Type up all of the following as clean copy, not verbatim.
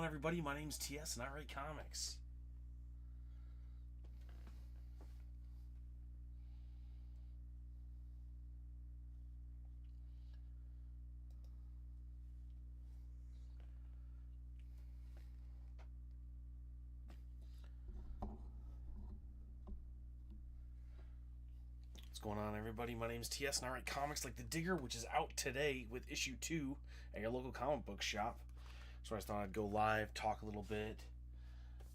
on, everybody? My name's T.S. and I write comics. What's going on, everybody? My name's T.S. and I write comics like The Digger, which is out today with issue 2 at your local comic book shop. So I just thought I'd go live, talk a little bit,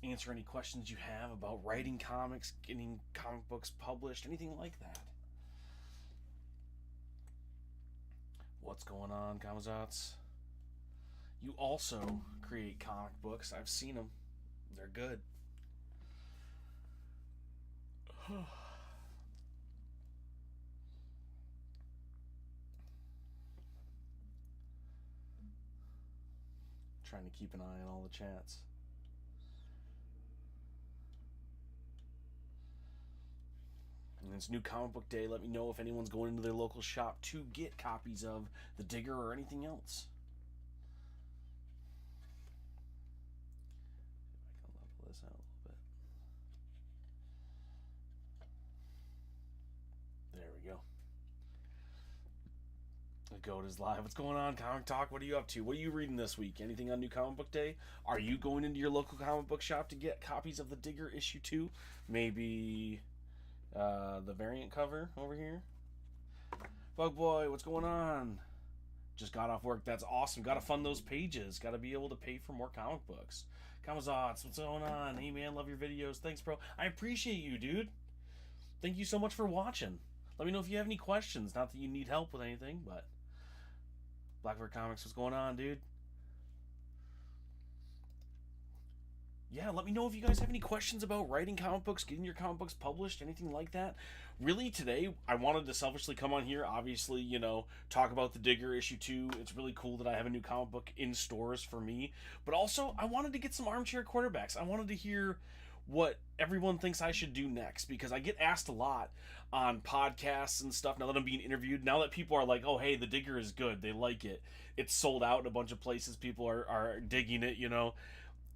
answer any questions you have about writing comics, getting comic books published, anything like that. What's going on, Kamazats? You also create comic books. I've seen them. They're good. Trying to keep an eye on all the chats. And it's New Comic Book Day. Let me know if anyone's going into their local shop to get copies of The Digger or anything else. See if I can level this out a little bit. There we go. The GOAT is live. What's going on, Comic Talk? What are you up to? What are you reading this week? Anything on New Comic Book Day? Are you going into your local comic book shop to get copies of The Digger issue 2? Maybe the variant cover over here? Bug Boy, what's going on? Just got off work. That's awesome. Got to fund those pages. Got to be able to pay for more comic books. Kamazats, what's going on? Hey, man, love your videos. Thanks, bro. I appreciate you, dude. Thank you so much for watching. Let me know if you have any questions. Not that you need help with anything, but... Blackbird Comics, what's going on, dude? Yeah, let me know if you guys have any questions about writing comic books, getting your comic books published, anything like that. Really, today, I wanted to selfishly come on here, obviously, you know, talk about The Digger issue 2. It's really cool that I have a new comic book in stores for me. But also, I wanted to get some armchair quarterbacks. I wanted to hear what everyone thinks I should do next, because I get asked a lot on podcasts and stuff now that I'm being interviewed, now that people are like, oh, hey, The Digger is good, they like it, it's sold out in a bunch of places, people are digging it, you know.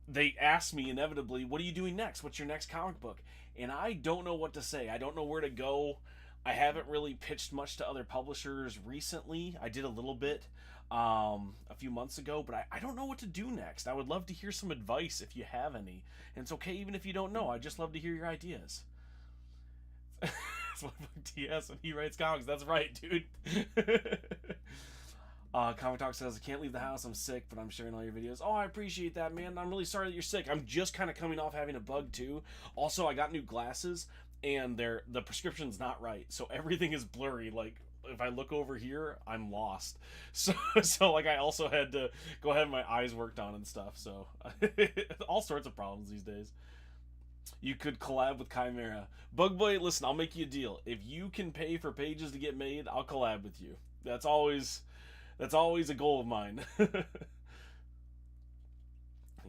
They ask me inevitably, what are you doing next? What's your next comic book? And I don't know what to say. I don't know where to go. I haven't really pitched much to other publishers recently. I did a little bit a few months ago, but I don't know what to do next. I would love to hear some advice if you have any. And it's okay even if you don't know. I just love to hear your ideas. It's my book TS and he writes comics. That's right, dude. Comic Talk says, I can't leave the house, I'm sick, but I'm sharing all your videos. Oh, I appreciate that, man. I'm really sorry that you're sick. I'm just kind of coming off having a bug, too. Also, I got new glasses, and the prescription's not right, so everything is blurry. Like, if I look over here, I'm lost. So like, I also had to go have my eyes worked on and stuff, so all sorts of problems these days. You could collab with Chimera. Bug Boy, listen, I'll make you a deal. If you can pay for pages to get made, I'll collab with you. That's always a goal of mine.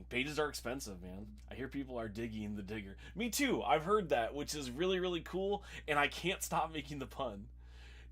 Pages are expensive, man. I hear people are digging The Digger. Me too. I've heard that, which is really, really cool, and I can't stop making the pun.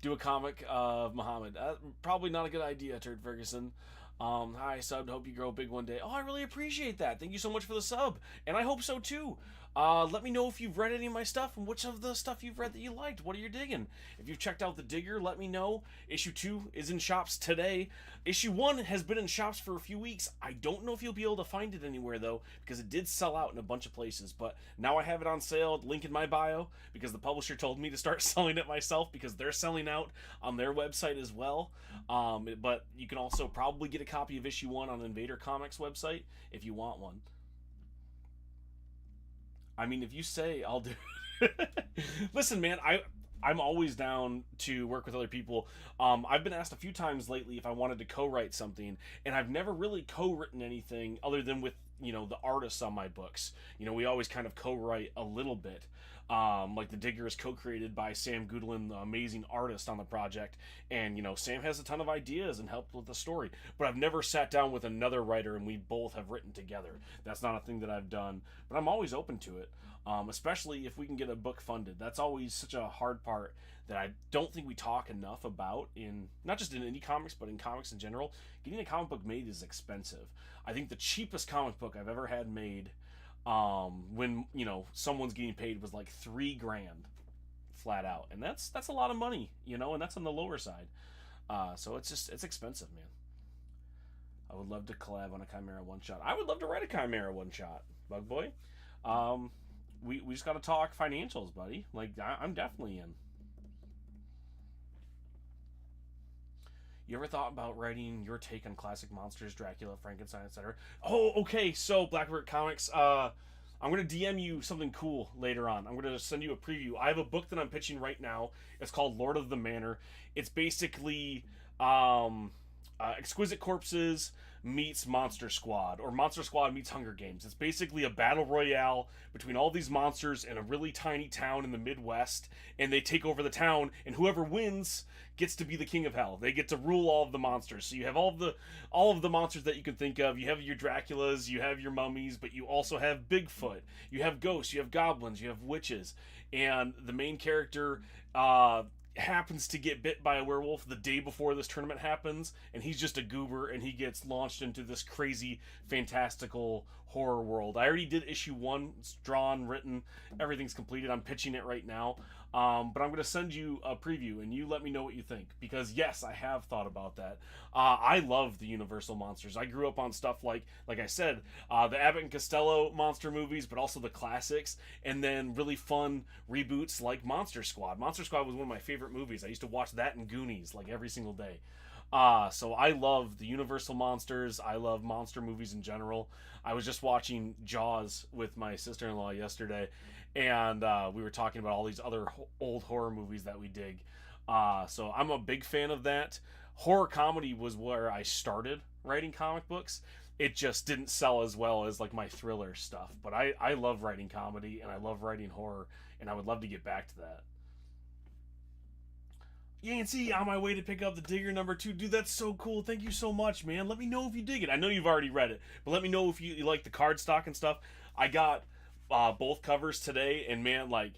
Do a comic of Muhammad. Probably not a good idea, Turd Ferguson. Hi, subbed. Hope you grow big one day. Oh, I really appreciate that. Thank you so much for the sub. And I hope so, too. Let me know if you've read any of my stuff and which of the stuff you've read that you liked. What are you digging? If you've checked out The Digger, let me know. Issue 2 is in shops today. Issue 1 has been in shops for a few weeks. I don't know if you'll be able to find it anywhere, though, because it did sell out in a bunch of places. But now I have it on sale. Link in my bio, because the publisher told me to start selling it myself, because they're selling out on their website as well. But you can also probably get a copy of issue 1 on Invader Comics website if you want one. I mean, if you say, I'll do it. Listen, man, I'm always down to work with other people. I've been asked a few times lately if I wanted to co-write something, and I've never really co-written anything other than with, you know, the artists on my books. You know, we always kind of co-write a little bit. Like The Digger is co-created by Sam Goodwin, the amazing artist on the project, and, you know, Sam has a ton of ideas and helped with the story, but I've never sat down with another writer and we both have written together. That's not a thing that I've done, but I'm always open to it, especially if we can get a book funded. That's always such a hard part that I don't think we talk enough about, in not just in indie comics but in comics in general. Getting a comic book made is expensive. I think the cheapest comic book I've ever had made, when someone's getting paid, was like 3 grand flat out, and that's a lot of money, and that's on the lower side. So it's expensive, man. I would love to collab on a Chimera one shot. I would love to write a Chimera one shot, Bug Boy. Um, we just got to talk financials, buddy. Like, I'm definitely in. You ever thought about writing your take on classic monsters, Dracula, Frankenstein, etc.? Oh, okay. So Blackbird Comics, I'm gonna DM you something cool later on. I'm gonna send you a preview. I have a book that I'm pitching right now. It's called Lord of the Manor. It's basically Exquisite Corpses meets Monster Squad, or Monster Squad meets Hunger Games. It's basically a battle royale between all these monsters in a really tiny town in the Midwest, and they take over the town, and whoever wins gets to be the king of hell. They get to rule all of the monsters. So you have all of the monsters that you can think of. You have your Draculas, you have your mummies, but you also have Bigfoot, you have ghosts, you have goblins, you have witches, and the main character happens to get bit by a werewolf the day before this tournament happens, and he's just a goober, and he gets launched into this crazy fantastical horror world. I already did issue 1. It's drawn, written, everything's completed. I'm pitching it right now, but I'm going to send you a preview, and you let me know what you think, because yes, I have thought about that. I love the Universal monsters. I grew up on stuff like I said, the Abbott and Costello monster movies, but also the classics, and then really fun reboots like Monster Squad. Monster Squad was one of my favorite movies. I used to watch that and Goonies like every single day. So I love the Universal monsters. I love monster movies in general. I was just watching Jaws with my sister-in-law yesterday, and we were talking about all these other old horror movies that we dig. So I'm a big fan of that. Horror comedy was where I started writing comic books. It just didn't sell as well as like my thriller stuff. But I love writing comedy, and I love writing horror, and I would love to get back to that. Yancey, on my way to pick up the Digger #2. Dude, that's so cool. Thank you so much, man. Let me know if you dig it. I know you've already read it, but let me know if you like the cardstock and stuff. I got both covers today, and man, like,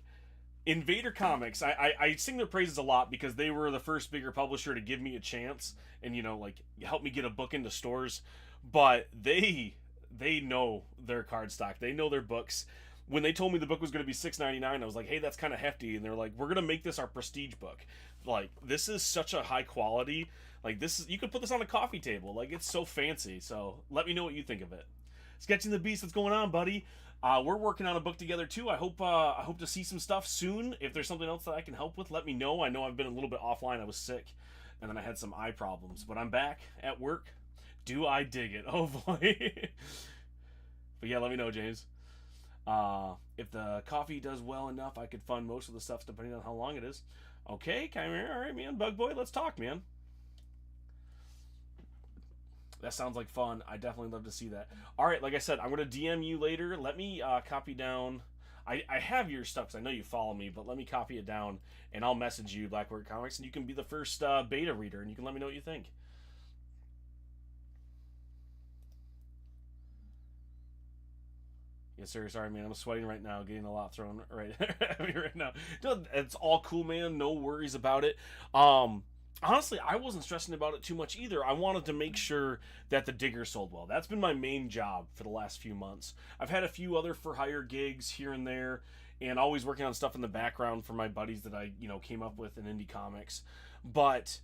Invader Comics, I sing their praises a lot because they were the first bigger publisher to give me a chance and, like, help me get a book into stores. But they know their cardstock. They know their books. When they told me the book was going to be $6.99, I was like, hey, that's kind of hefty. And they're like, we're going to make this our prestige book. Like, this is such a high quality. Like, you could put this on a coffee table. Like, it's so fancy. So let me know what you think of it. Sketching the Beast, what's going on, buddy? We're working on a book together too. I hope to see some stuff soon. If there's something else that I can help with, let me know. I know I've been a little bit offline. I was sick, and then I had some eye problems, but I'm back at work. Do I dig it? Oh boy. But yeah, let me know, James. If the coffee does well enough, I could fund most of the stuff depending on how long it is. Okay, Chimera. All right, man. Bug Boy, let's talk, man. That sounds like fun. I definitely love to see that. All right, like I said, I'm going to DM you later. Let me copy down. I have your stuff because I know you follow me, but let me copy it down, and I'll message you, Blackbird Comics, and you can be the first beta reader, and you can let me know what you think. Yes, sir. Sorry, man. I'm sweating right now, getting a lot thrown right at me right now. It's all cool, man. No worries about it. Honestly, I wasn't stressing about it too much either. I wanted to make sure that the Digger sold well. That's been my main job for the last few months. I've had a few other for-hire gigs here and there, and always working on stuff in the background for my buddies that I, came up with in indie comics. But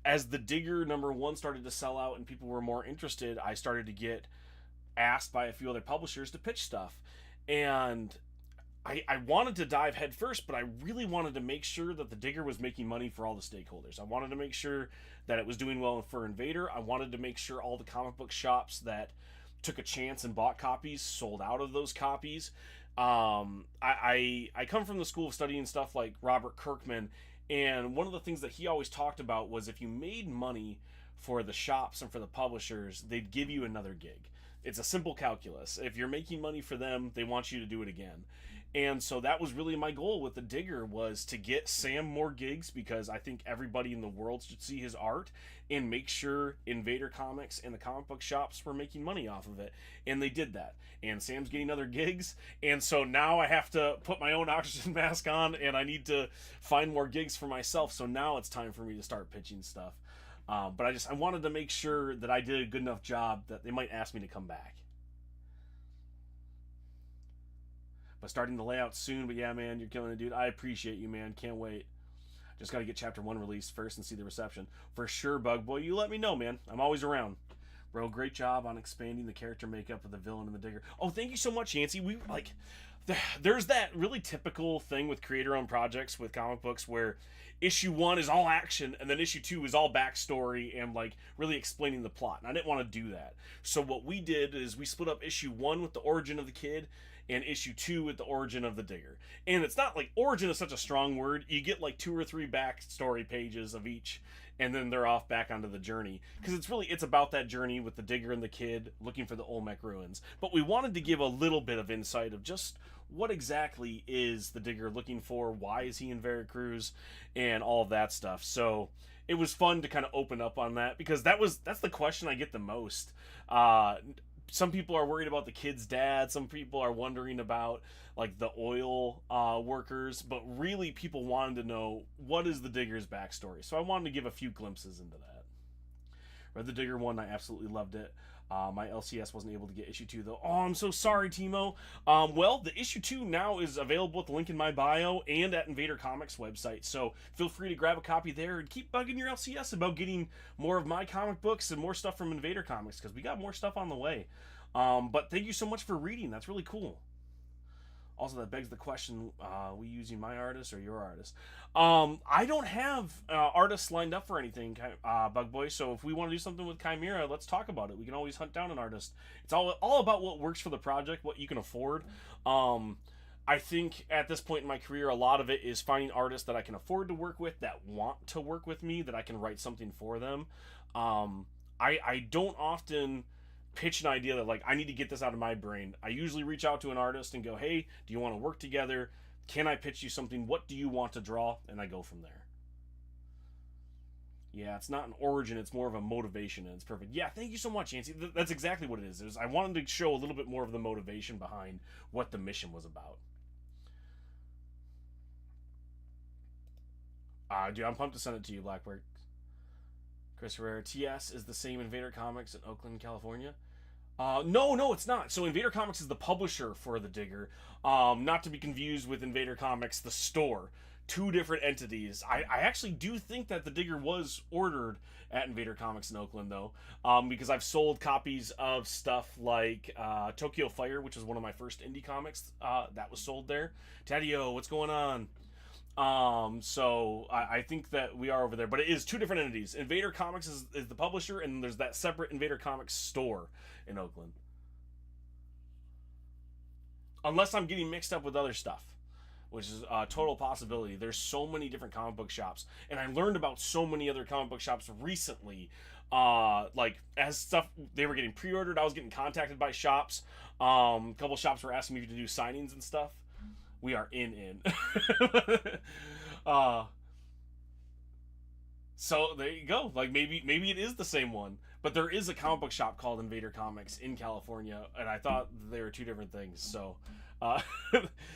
as the Digger #1 started to sell out and people were more interested, I started to get asked by a few other publishers to pitch stuff. And I wanted to dive head first, but I really wanted to make sure that the Digger was making money for all the stakeholders. I wanted to make sure that it was doing well for Invader. I wanted to make sure all the comic book shops that took a chance and bought copies sold out of those copies. I come from the school of studying stuff like Robert Kirkman, and one of the things that he always talked about was if you made money for the shops and for the publishers, they'd give you another gig. It's a simple calculus. If you're making money for them, they want you to do it again. And so that was really my goal with the Digger, was to get Sam more gigs, because I think everybody in the world should see his art, and make sure Invader Comics and the comic book shops were making money off of it. And they did that. And Sam's getting other gigs. And so now I have to put my own oxygen mask on, and I need to find more gigs for myself. So now it's time for me to start pitching stuff. But I wanted to make sure that I did a good enough job that they might ask me to come back. But starting the layout soon. But yeah, man, you're killing it, dude. I appreciate you, man. Can't wait. Just got to get chapter 1 released first and see the reception. For sure, Bug Boy. You let me know, man. I'm always around. Bro, great job on expanding the character makeup of the villain and the Digger. Oh, thank you so much, Yancey. There's that really typical thing with creator-owned projects with comic books where issue 1 is all action, and then issue 2 is all backstory and like really explaining the plot. And I didn't want to do that. So what we did is we split up issue 1 with the origin of the kid, and issue 2 with the origin of the Digger. And it's not like origin is such a strong word. You get like 2 or 3 backstory pages of each, and then they're off back onto the journey, because it's about that journey with the Digger and the kid looking for the Olmec ruins. But we wanted to give a little bit of insight of just what exactly is the Digger looking for, why is he in Veracruz, and all of that stuff. So it was fun to kind of open up on that, because that's the question I get the most. Some people are worried about the kid's dad. Some people are wondering about like the oil workers, but really people wanted to know, what is the Digger's backstory? So I wanted to give a few glimpses into that. Read the Digger 1, I absolutely loved it. My LCS wasn't able to get issue 2 though. Oh, I'm so sorry, Timo. Well, the issue 2 now is available at the link in my bio and at Invader Comics website. So feel free to grab a copy there and keep bugging your LCS about getting more of my comic books and more stuff from Invader Comics, because we got more stuff on the way. But thank you so much for reading. That's really cool. Also, that begs the question, we using my artist or your artist? I don't have artists lined up for anything, Bug Boy, so if we want to do something with Chimera, let's talk about it. We can always hunt down an artist. It's all about what works for the project, what you can afford. I think at this point in my career, a lot of it is finding artists that I can afford to work with, that want to work with me, that I can write something for them. I don't often pitch an idea that like, I need to get this out of my brain. I usually reach out to an artist and go, hey, do you want to work together? Can I pitch you something? What do you want to draw? And I go from there. Yeah, it's not an origin, it's more of a motivation, and it's perfect. Yeah, thank you so much, Nancy. That's exactly what it is. I wanted to show a little bit more of the motivation behind what the mission was about. Dude, I'm pumped to send it to you, Blackbird. Chris Herrera, TS is the same Invader Comics in Oakland, California. No, it's not. So Invader Comics is the publisher for the Digger. Not to be confused with Invader Comics, the store. Two different entities. I actually do think that the Digger was ordered at Invader Comics in Oakland, though, because I've sold copies of stuff like Tokyo Fire, which was one of my first indie comics that was sold there. Taddeo, what's going on? So I think that we are over there, but it is two different entities. Invader Comics is the publisher, and there's that separate Invader Comics store in Oakland. Unless I'm getting mixed up with other stuff, which is a total possibility. There's so many different comic book shops, and I learned about so many other comic book shops recently. Like as stuff they were getting pre-ordered, I was getting contacted by shops. A couple shops were asking me to do signings and stuff. We are in. So there you go. Like maybe it is the same one, but there is a comic book shop called Invader Comics in California, and I thought they were two different things. So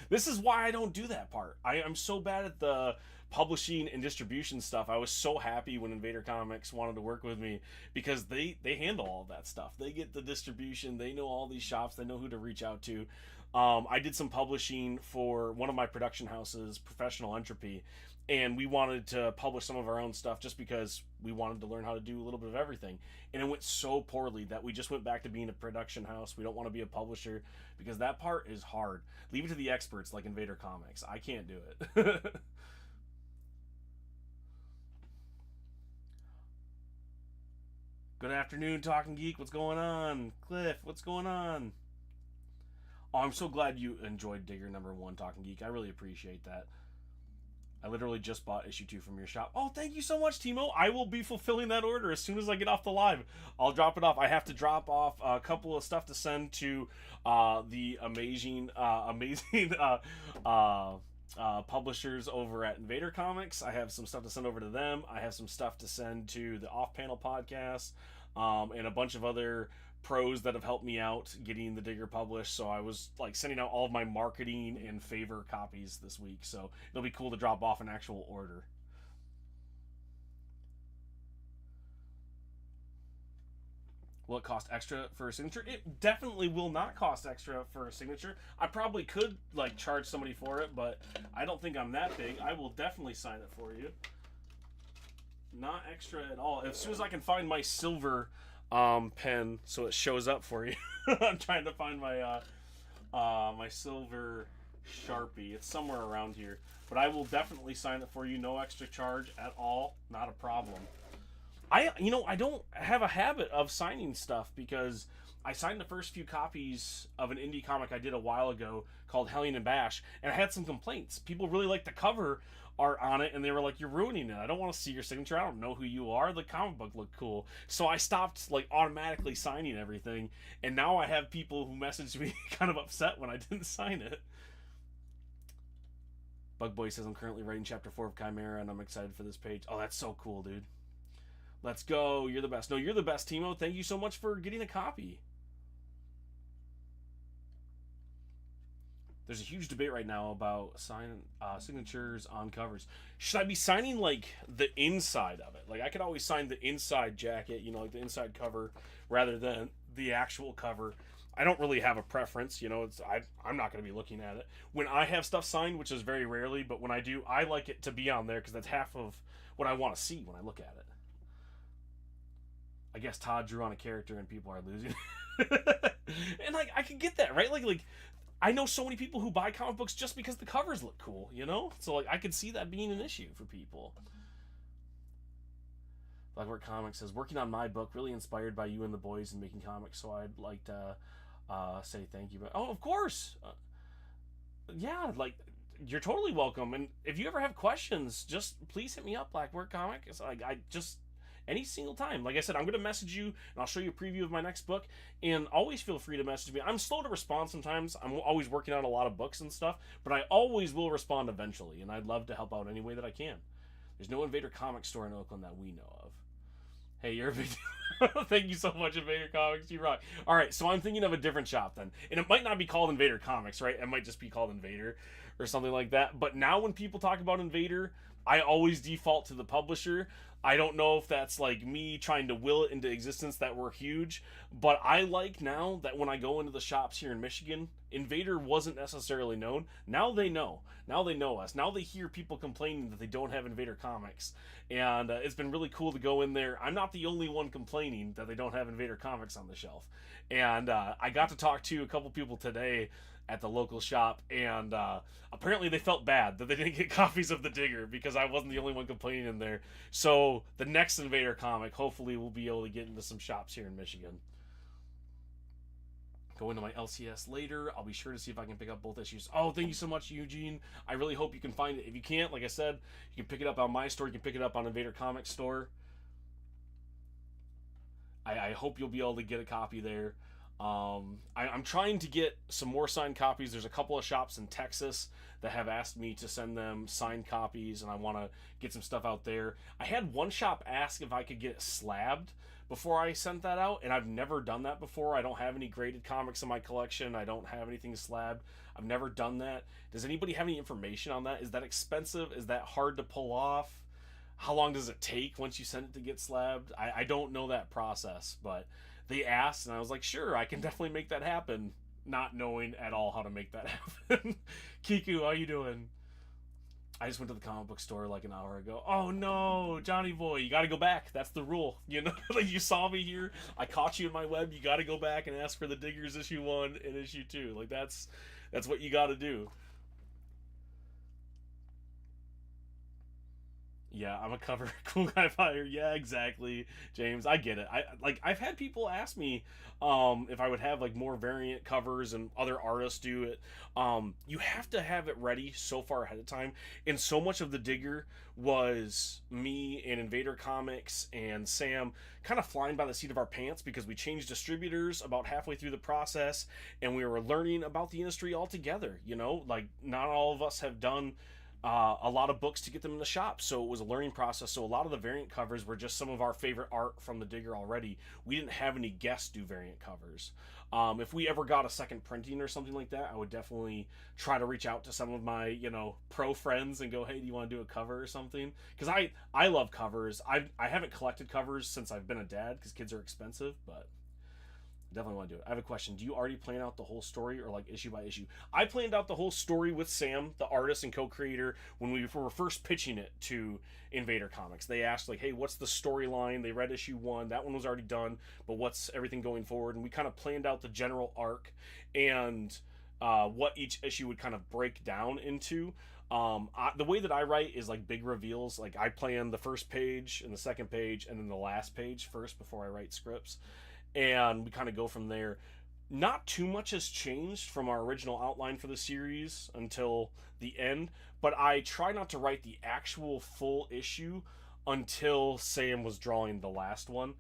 this is why I don't do that part. I'm so bad at the publishing and distribution stuff. I was so happy when Invader Comics wanted to work with me, because they handle all that stuff. They get the distribution. They know all these shops. They know who to reach out to. I did some publishing for one of my production houses, Professional Entropy, and we wanted to publish some of our own stuff just because we wanted to learn how to do a little bit of everything. And it went so poorly that we just went back to being a production house. We don't want to be a publisher, because that part is hard. Leave it to the experts like Invader Comics. I can't do it. Good afternoon, Talking Geek. What's going on? Cliff, what's going on? Oh, I'm so glad you enjoyed Digger #1, Talking Geek. I really appreciate that. I literally just bought issue 2 from your shop. Oh, thank you so much, Timo. I will be fulfilling that order as soon as I get off the live. I'll drop it off. I have to drop off a couple of stuff to send to the amazing publishers over at Invader Comics. I have some stuff to send over to them. I have some stuff to send to the Off Panel podcast, and a bunch of other pros that have helped me out getting the Digger published. So I was like sending out all of my marketing and favor copies this week. So it'll be cool to drop off an actual order. Will it cost extra for a signature? It definitely will not cost extra for a signature. I probably could like charge somebody for it, but I don't think I'm that big. I will definitely sign it for you. Not extra at all. As soon as I can find my silver pen so it shows up for you. I'm trying to find my my silver Sharpie. It's somewhere around here. But I will definitely sign it for you. No extra charge at all. Not a problem. I don't have a habit of signing stuff because I signed the first few copies of an indie comic I did a while ago called Hellion and Bash, and I had some complaints. People really liked the cover art on it, and they were like, "You're ruining it. I don't want to see your signature. I don't know who you are. The comic book looked cool." So I stopped like automatically signing everything, and now I have people who message me kind of upset when I didn't sign it. Bug Boy says, "I'm currently writing chapter 4 of Chimera, and I'm excited for this page." Oh, that's so cool, dude. Let's go. You're the best. No, you're the best, Timo. Thank you so much for getting a copy. There's a huge debate right now about signatures on covers. Should I be signing like the inside of it? Like I could always sign the inside jacket, like the inside cover, rather than the actual cover. I don't really have a preference, I'm not going to be looking at it. When I have stuff signed, which is very rarely, but when I do, I like it to be on there because that's half of what I want to see when I look at it. I guess Todd drew on a character and people are losing. And like I can get that, right? Like I know so many people who buy comic books just because the covers look cool, So like I could see that being an issue for people. Blackwork Comics says, "Working on my book, really inspired by you and the boys and making comics, so I'd like to say thank you." But oh, of course. Yeah, like you're totally welcome. And if you ever have questions, just please hit me up, Blackwork Comic. It's like I just any single time. Like I said, I'm going to message you and I'll show you a preview of my next book. And always feel free to message me. I'm slow to respond sometimes. I'm always working on a lot of books and stuff, but I always will respond eventually. And I'd love to help out any way that I can. There's no Invader Comics store in Oakland that we know of. Hey, you're a big deal. Thank you so much, Invader Comics. You rock. All right, so I'm thinking of a different shop then. And it might not be called Invader Comics, right? It might just be called Invader or something like that. But now when people talk about Invader, I always default to the publisher. I don't know if that's like me trying to will it into existence that we're huge, but I like now that when I go into the shops here in Michigan, Invader wasn't necessarily known. Now they know. Now they know us. Now they hear people complaining that they don't have Invader Comics. And it's been really cool to go in there. I'm not the only one complaining that they don't have Invader Comics on the shelf. And I got to talk to a couple people today at the local shop, and apparently they felt bad that they didn't get copies of the Digger because I wasn't the only one complaining in there. So the next Invader comic, hopefully we'll be able to get into some shops here in Michigan. Go into my LCS later. I'll be sure to see if I can pick up both issues. Oh, thank you so much, Eugene. I really hope you can find it. If you can't, like I said, you can pick it up on my store. You can pick it up on Invader Comics store. I hope you'll be able to get a copy there. I'm trying to get some more signed copies. There's a couple of shops in Texas that have asked me to send them signed copies, and I want to get some stuff out there. I had one shop ask if I could get it slabbed before I sent that out, and I've never done that before. I don't have any graded comics in my collection. I don't have anything slabbed. I've never done that. Does anybody have any information on that? Is that expensive? Is that hard to pull off? How long does it take once you send it to get slabbed? I don't know that process, but they asked, and I was like, sure, I can definitely make that happen, not knowing at all how to make that happen. Kiku, how you doing? I just went to the comic book store like an hour ago. Oh no, Johnny boy, you gotta go back. That's the rule. Like you saw me here, I caught you in my web, you gotta go back and ask for the Diggers issue 1 and issue 2. Like that's what you gotta do. Yeah, I'm a cover cool guy buyer. Yeah, exactly, James. I get it. I've had people ask me if I would have like more variant covers and other artists do it. You have to have it ready so far ahead of time, and so much of the digger was me and Invader Comics and Sam kind of flying by the seat of our pants because we changed distributors about halfway through the process, and we were learning about the industry altogether. You know, like not all of us have done a lot of books to get them in the shop, so it was a learning process. So a lot of the variant covers were just some of our favorite art from the digger already. We didn't have any guests do variant covers. If we ever got a second printing or something like that, I would definitely try to reach out to some of my pro friends and go, hey, do you want to do a cover or something? Because I love covers. I haven't collected covers since I've been a dad because kids are expensive, but definitely want to do it. I have a question. Do you already plan out the whole story or like issue by issue? I planned out the whole story with Sam, the artist and co-creator, when we were first pitching it to Invader Comics. They asked like, "Hey, what's the storyline?" They read issue 1. That one was already done, but what's everything going forward? And we kind of planned out the general arc and what each issue would kind of break down into. The way that I write is like big reveals. Like I plan the first page and the second page and then the last page first before I write scripts, and we kind of go from there. Not too much has changed from our original outline for the series until the end, but I try not to write the actual full issue until Sam was drawing the last one.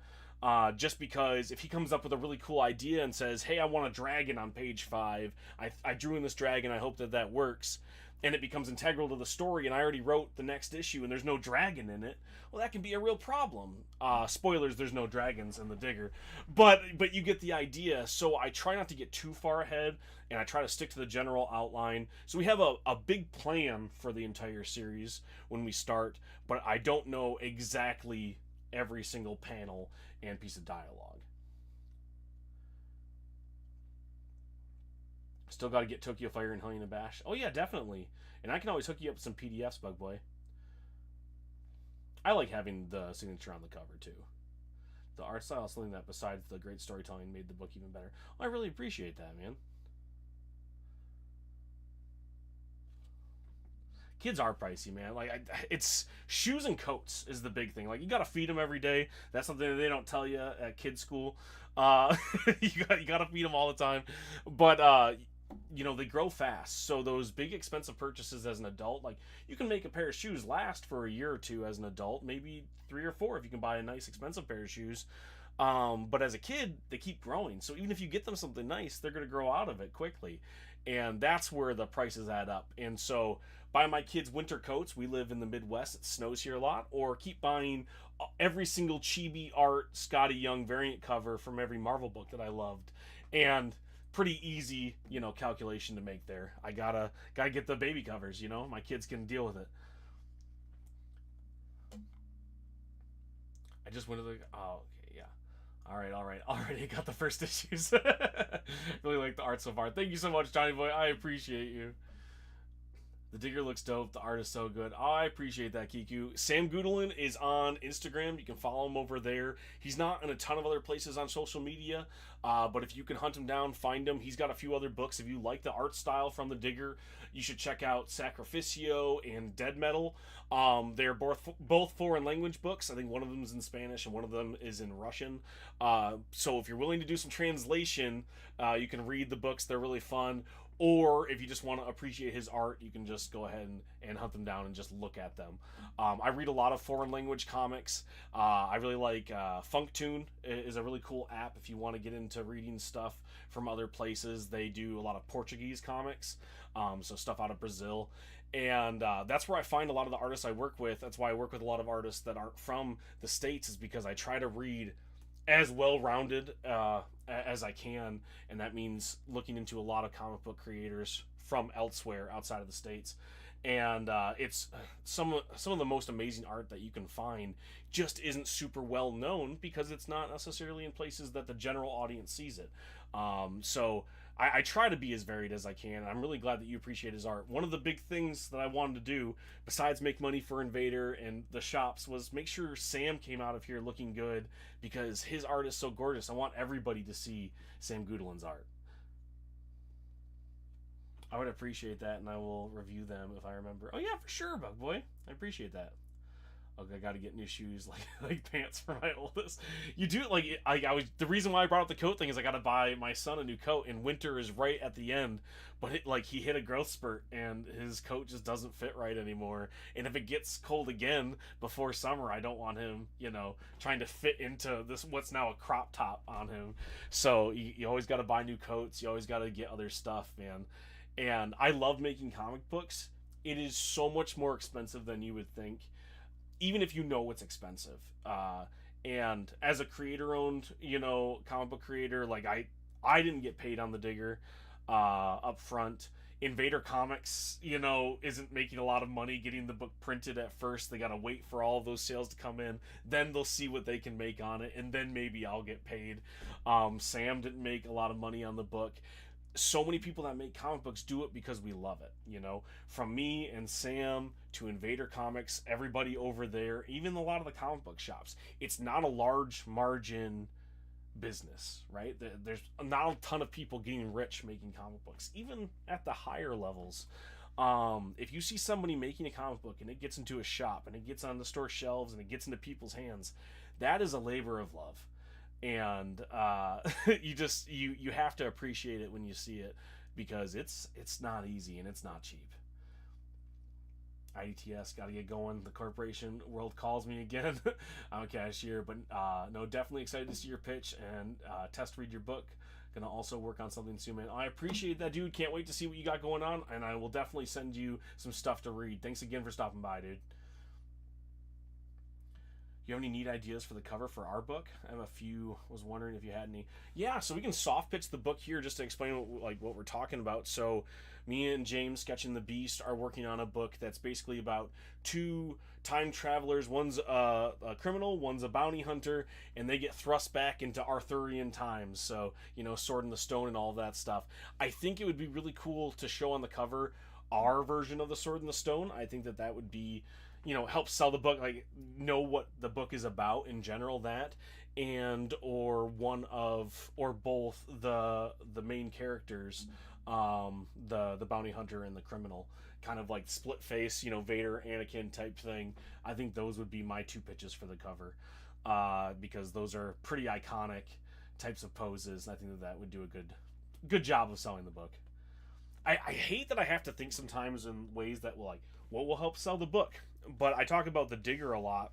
Just because if he comes up with a really cool idea and says, "Hey, I want a dragon on page 5. I drew in this dragon. I hope that that works," and it becomes integral to the story, and I already wrote the next issue, and there's no dragon in it, well, that can be a real problem. Spoilers: there's no dragons in the Digger, but you get the idea. So I try not to get too far ahead, and I try to stick to the general outline. So we have a big plan for the entire series when we start, but I don't know exactly every single panel and piece of dialogue. Still got to get Tokyo Fire and Helena Bash. Oh yeah, definitely. And I can always hook you up with some PDFs, Bug Boy. I like having the signature on the cover too. The art style is something that, besides the great storytelling, made the book even better. Well, I really appreciate that, man. Kids are pricey, man. It's shoes and coats is the big thing. Like, you gotta feed them every day. That's something that they don't tell you at kids school. Uh, you gotta feed them all the time. But they grow fast. So those big expensive purchases as an adult, like, you can make a pair of shoes last for a year or two as an adult, maybe 3 or 4 if you can buy a nice expensive pair of shoes. But as a kid, they keep growing. So even if you get them something nice, they're going to grow out of it quickly. And that's where the prices add up. And so buy my kids winter coats. We live in the Midwest. It snows here a lot. Or keep buying every single chibi art Scotty Young variant cover from every Marvel book that I loved. And pretty easy, calculation to make there. I gotta get the baby covers, my kids can deal with it. I just went to the okay, yeah. Already got the first issues. Really like the art so far. Thank you so much, Johnny Boy. I appreciate you. The Digger looks dope. The art is so good. Oh, I appreciate that, Kiku. Sam Goodlin is on Instagram. You can follow him over there. He's not in a ton of other places on social media, but if you can hunt him down, find him. He's got a few other books. If you like the art style from the Digger, you should check out Sacrificio and Dead Metal. They're both foreign language books. I think one of them is in Spanish and one of them is in Russian. So if you're willing to do some translation, you can read the books. They're really fun. Or if you just want to appreciate his art, you can just go ahead and hunt them down and just look at them. I read a lot of foreign language comics. I really like Funktune is a really cool app if you want to get into reading stuff from other places. They do a lot of Portuguese comics, so stuff out of Brazil. And that's where I find a lot of the artists I work with. That's why I work with a lot of artists that aren't from the States, is because I try to read as well-rounded as I can, and that means looking into a lot of comic book creators from elsewhere outside of the States. And it's some of the most amazing art that you can find just isn't super well known because it's not necessarily in places that the general audience sees it. So I try to be as varied as I can, and I'm really glad that you appreciate his art. One of the big things that I wanted to do, besides make money for Invader and the shops, was make sure Sam came out of here looking good, because his art is so gorgeous. I want everybody to see Sam Goodlin's art. I would appreciate that, and I will review them if I remember. Oh yeah, for sure, Bug Boy. I appreciate that. Okay, I got to get new shoes, like pants for my oldest. You do like I was the reason why I brought up the coat thing is I got to buy my son a new coat, and winter is right at the end. But like he hit a growth spurt, and his coat just doesn't fit right anymore. And if it gets cold again before summer, I don't want him, trying to fit into this what's now a crop top on him. So you always got to buy new coats. You always got to get other stuff, man. And I love making comic books. It is so much more expensive than you would think, even if you know it's expensive. And as a creator-owned, comic book creator, like I didn't get paid on the Digger up front. Invader Comics, isn't making a lot of money getting the book printed at first. They gotta wait for all of those sales to come in. Then they'll see what they can make on it, and then maybe I'll get paid. Sam didn't make a lot of money on the book. So many people that make comic books do it because we love it, from me and Sam to Invader Comics, everybody over there, even a lot of the comic book shops. It's not a large margin business, right? There's not a ton of people getting rich making comic books, even at the higher levels. If you see somebody making a comic book and it gets into a shop and it gets on the store shelves and it gets into people's hands, that is a labor of love. And you have to appreciate it when you see it, because it's not easy and it's not cheap. I'm T.S, gotta get going. The corporation world calls me again. I'm a cashier, but no, definitely excited to see your pitch and test read your book. Gonna also work on something soon, man. I appreciate that, dude. Can't wait to see what you got going on, and I will definitely send you some stuff to read. Thanks again for stopping by, dude. You have any neat ideas for the cover for our book? I have a few. Was wondering if you had any. Yeah, so we can soft pitch the book here just to explain what we're talking about. So me and James, Sketching the Beast, are working on a book that's basically about two time travelers. One's a criminal, one's a bounty hunter, and they get thrust back into Arthurian times. So, Sword in the Stone and all that stuff. I think it would be really cool to show on the cover our version of the Sword in the Stone. I think that would be, help sell the book, like know what the book is about in general, that, and or one of or both the main characters, the bounty hunter and the criminal, kind of like split face, Vader Anakin type thing. I think those would be my two pitches for the cover, because those are pretty iconic types of poses, and I think that would do a good job of selling the book. I hate that I have to think sometimes in ways that will, like, what will help sell the book. But I talk about the Digger a lot.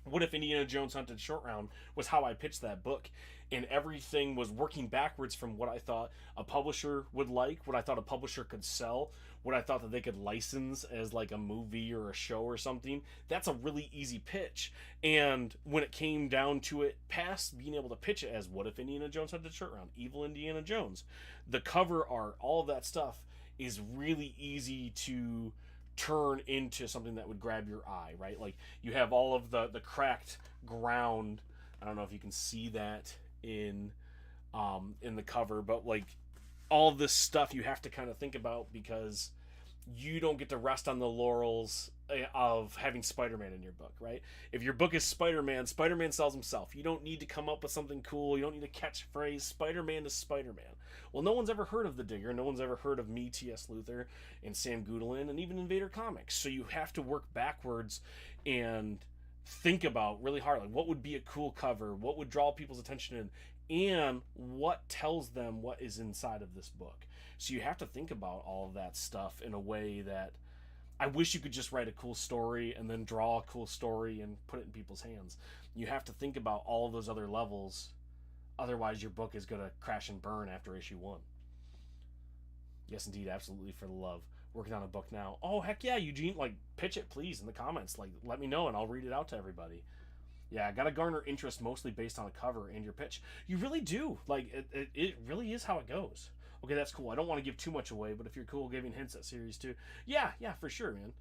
What if Indiana Jones Hunted Shortround was how I pitched that book, and everything was working backwards from what I thought a publisher would like, what I thought a publisher could sell, what I thought that they could license as like a movie or a show or something. That's a really easy pitch. And when it came down to it, past being able to pitch it as what if Indiana Jones Hunted Shortround, Evil Indiana Jones, the cover art, all of that stuff is really easy to turn into something that would grab your eye, right? Like, you have all of the cracked ground. I don't know if you can see that in the cover, but like all of this stuff you have to kind of think about, because you don't get to rest on the laurels of having Spider-Man in your book, right? If your book is Spider-Man, Spider-Man sells himself. You don't need to come up with something cool. You don't need a catchphrase. Spider-Man is Spider-Man. Well, no one's ever heard of the Digger. No one's ever heard of me, T.S. Luther, and Sam Goodlin, and even Invader Comics. So you have to work backwards and think about really hard, like, what would be a cool cover? What would draw people's attention in? And what tells them what is inside of this book? So you have to think about all of that stuff in a way that I wish you could just write a cool story and then draw a cool story and put it in people's hands. You have to think about all of those other levels. Otherwise, your book is going to crash and burn after issue 1. Yes, indeed, absolutely, for the love. Working on a book now. Oh, heck yeah, Eugene. Like, pitch it, please, in the comments. Like, let me know, and I'll read it out to everybody. Yeah, I got to garner interest mostly based on the cover and your pitch. You really do. Like, it really is how it goes. Okay, that's cool. I don't want to give too much away, but if you're cool giving hints at series 2, yeah, for sure, man.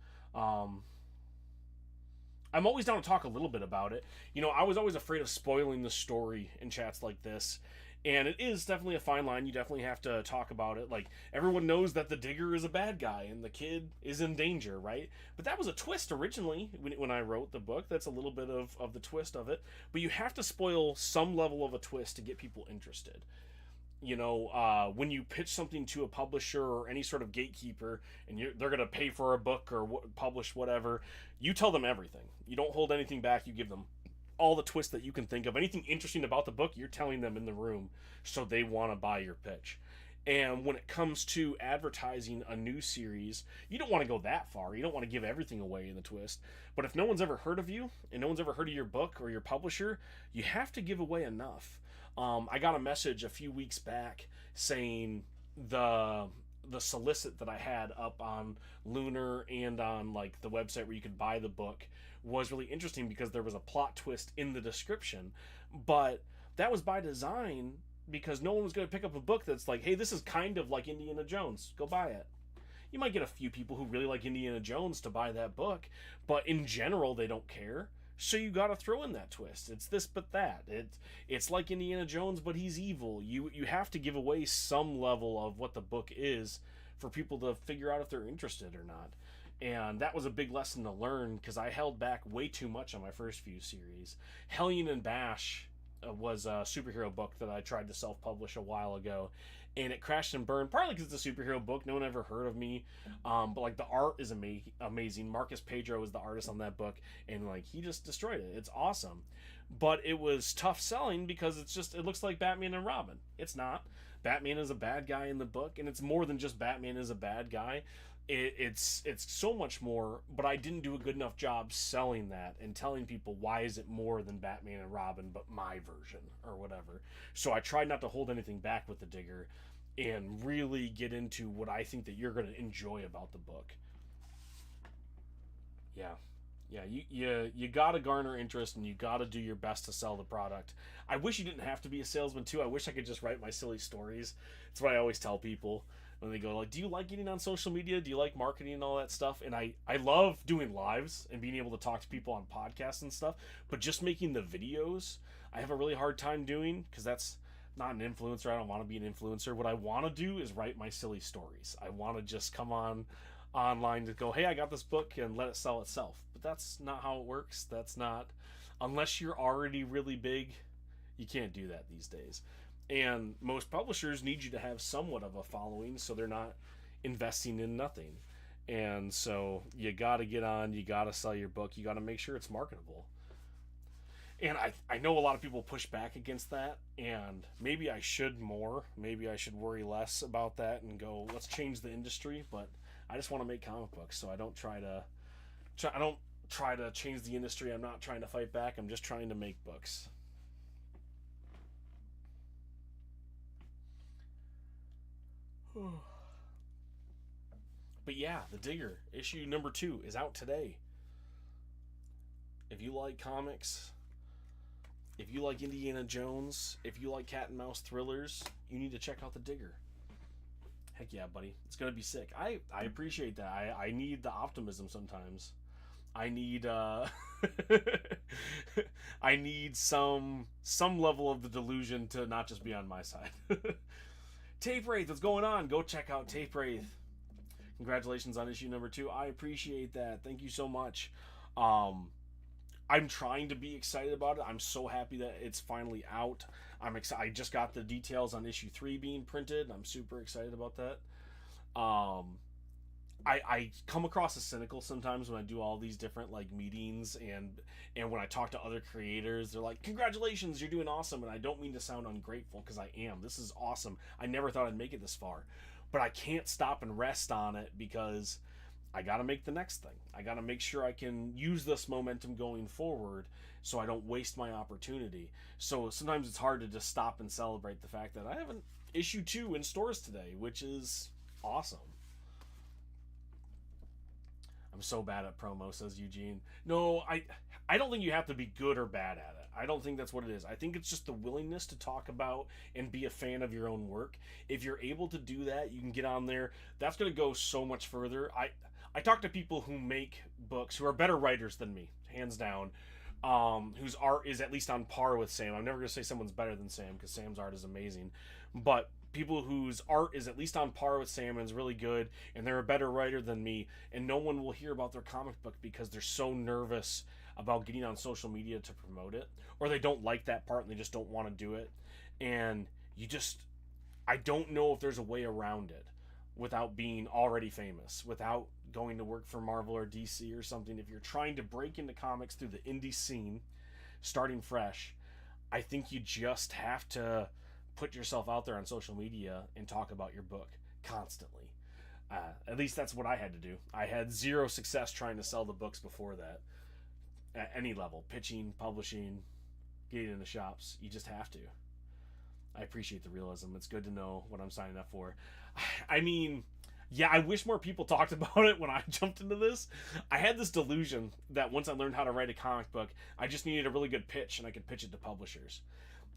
I'm always down to talk a little bit about it. I was always afraid of spoiling the story in chats like this, and it is definitely a fine line. You definitely have to talk about it. Like, everyone knows that the Digger is a bad guy and the kid is in danger, right? But that was a twist originally when I wrote the book. That's a little bit of the twist of it. But you have to spoil some level of a twist to get people interested. when you pitch something to a publisher or any sort of gatekeeper, and they're going to pay for a book or publish whatever, you tell them everything. You don't hold anything back. You give them all the twists that you can think of. Anything interesting about the book, you're telling them in the room, so they want to buy your pitch. And when it comes to advertising a new series, you don't want to go that far. You don't want to give everything away in the twist. But if no one's ever heard of you and no one's ever heard of your book or your publisher, you have to give away enough. I got a message a few weeks back saying the solicit that I had up on Lunar and on like the website where you could buy the book was really interesting because there was a plot twist in the description, but that was by design because no one was going to pick up a book that's like, hey, this is kind of like Indiana Jones. Go buy it. You might get a few people who really like Indiana Jones to buy that book, but in general, they don't care. So you got to throw in that twist. It's this, but that. It's like Indiana Jones, but he's evil. You have to give away some level of what the book is for people to figure out if they're interested or not. And that was a big lesson to learn because I held back way too much on my first few series. Hellion and Bash was a superhero book that I tried to self-publish a while ago, and it crashed and burned partly because it's a superhero book. No one ever heard of me, but like the art is amazing. Marcus Pedro is the artist on that book, and like he just destroyed it. It's awesome, but it was tough selling because it looks like Batman and Robin. It's not. Batman is a bad guy in the book, and it's more than just Batman is a bad guy. It's so much more, but I didn't do a good enough job selling that and telling people why is it more than Batman and Robin, but my version or whatever. So I tried not to hold anything back with the Digger and really get into what I think that you're going to enjoy about the book. Yeah. Yeah, you got to garner interest and you got to do your best to sell the product. I wish you didn't have to be a salesman too. I wish I could just write my silly stories. That's what I always tell people when they go like, do you like getting on social media? Do you like marketing and all that stuff? And I love doing lives and being able to talk to people on podcasts and stuff, but just making the videos, I have a really hard time doing because that's not an influencer. I don't want to be an influencer. What I want to do is write my silly stories. I want to just come on online to go, hey, I got this book and let it sell itself. But that's not how it works. That's not, unless you're already really big, you can't do that these days. And most publishers need you to have somewhat of a following so they're not investing in nothing. And so you got to get on, you got to sell your book, you got to make sure it's marketable. And I know a lot of people push back against that, and maybe I should more. Maybe I should worry less about that and go, let's change the industry. But I just want to make comic books, so I don't try to change the industry. I'm not trying to fight back. I'm just trying to make books. But yeah, The Digger, issue number 2 is out today. If you like comics, if you like Indiana Jones, if you like cat and mouse thrillers, you need to check out The Digger. Heck yeah, buddy. It's going to be sick. I appreciate that. I need the optimism sometimes. I need I need some level of the delusion to not just be on my side. Tape Wraith, what's going on? Go check out Tape Wraith. Congratulations on issue number 2. I appreciate that. Thank you so much. I'm trying to be excited about it. I'm so happy that it's finally out. I just got the details on issue 3 being printed. I'm super excited about that. I come across as cynical sometimes when I do all these different like meetings and when I talk to other creators, they're like, congratulations, you're doing awesome. And I don't mean to sound ungrateful because I am. This is awesome. I never thought I'd make it this far, but I can't stop and rest on it because I got to make the next thing. I got to make sure I can use this momentum going forward so I don't waste my opportunity. So sometimes it's hard to just stop and celebrate the fact that I have an issue 2 in stores today, which is awesome. I'm so bad at promo, says Eugene. No, I don't think you have to be good or bad at it. I don't think that's what it is. I think it's just the willingness to talk about and be a fan of your own work. If you're able to do that, you can get on there. That's going to go so much further. I talk to people who make books who are better writers than me, hands down, whose art is at least on par with Sam. I'm never going to say someone's better than Sam because Sam's art is amazing. But people whose art is at least on par with Sam and is really good, and they're a better writer than me, and no one will hear about their comic book because they're so nervous about getting on social media to promote it, or they don't like that part and they just don't want to do it. And I don't know if there's a way around it without being already famous, without going to work for Marvel or DC or something. If you're trying to break into comics through the indie scene, starting fresh, I think you just have to put yourself out there on social media and talk about your book constantly. At least that's what I had to do. I had zero success trying to sell the books before that at any level, pitching, publishing, getting into shops. You just have to. I appreciate the realism. It's good to know what I'm signing up for. I mean, yeah, I wish more people talked about it when I jumped into this. I had this delusion that once I learned how to write a comic book, I just needed a really good pitch and I could pitch it to publishers.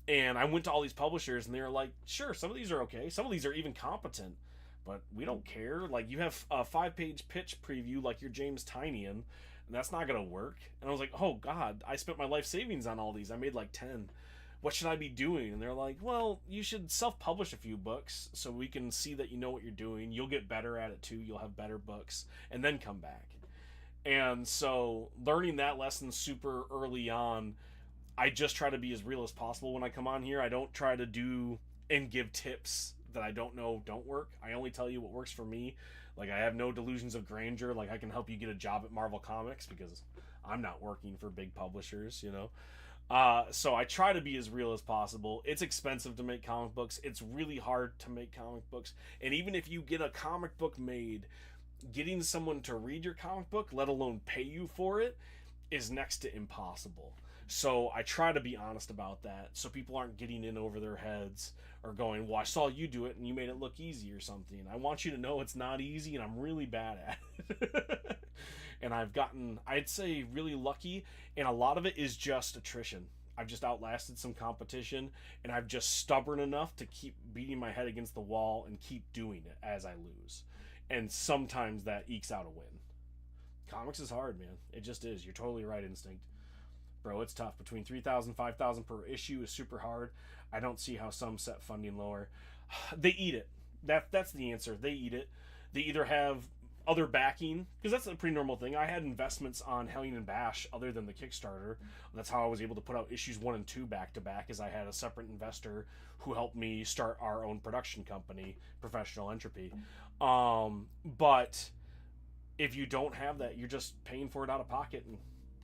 And I went to all these publishers and they were like, sure, some of these are okay. Some of these are even competent, but we don't care. Like, you have a 5-page pitch preview like you're James Tynion, and that's not going to work. And I was like, oh, God, I spent my life savings on all these. I made like 10. What should I be doing? And they're like, well, you should self-publish a few books so we can see that you know what you're doing. You'll get better at it too. You'll have better books, and then come back. And so learning that lesson super early on, I just try to be as real as possible when I come on here. I don't try to do and give tips that I don't know don't work. I only tell you what works for me. Like, I have no delusions of grandeur. Like, I can help you get a job at Marvel Comics because I'm not working for big publishers, you know? So I try to be as real as possible. It's expensive to make comic books. It's really hard to make comic books. And even if you get a comic book made, getting someone to read your comic book, let alone pay you for it, is next to impossible. So I try to be honest about that so people aren't getting in over their heads or going, well, I saw you do it and you made it look easy or something. I want you to know it's not easy and I'm really bad at it. And I've gotten, I'd say, really lucky, and a lot of it is just attrition. I've just outlasted some competition, and I've just stubborn enough to keep beating my head against the wall and keep doing it as I lose. And sometimes that ekes out a win. Comics is hard, man. It just is. You're totally right, Instinct. Bro, it's tough. Between 3,000 5,000 per issue is super hard. I don't see how some set funding lower. They eat it. That's the answer. They eat it. They either have other backing, because that's a pretty normal thing. I had investments on Hellion and Bash other than the Kickstarter. That's how I was able to put out issues 1 and 2 back to back, is I had a separate investor who helped me start our own production company, Professional Entropy. But if you don't have that, you're just paying for it out of pocket and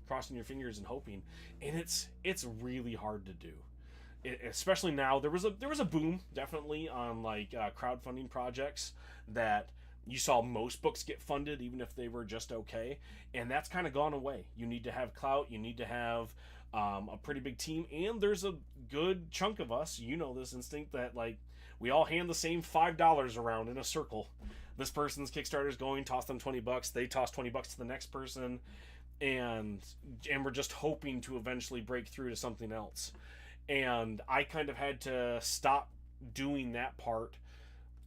crossing your fingers and hoping. And it's really hard to do. Especially now, there was a boom definitely on like crowdfunding projects that you saw most books get funded, even if they were just okay, and that's kind of gone away. You need to have clout, you need to have a pretty big team, and there's a good chunk of us, you know this, Instinct, that like we all hand the same $5 around in a circle. This person's Kickstarter is going, toss them $20, they toss $20 to the next person, and we're just hoping to eventually break through to something else. And I kind of had to stop doing that part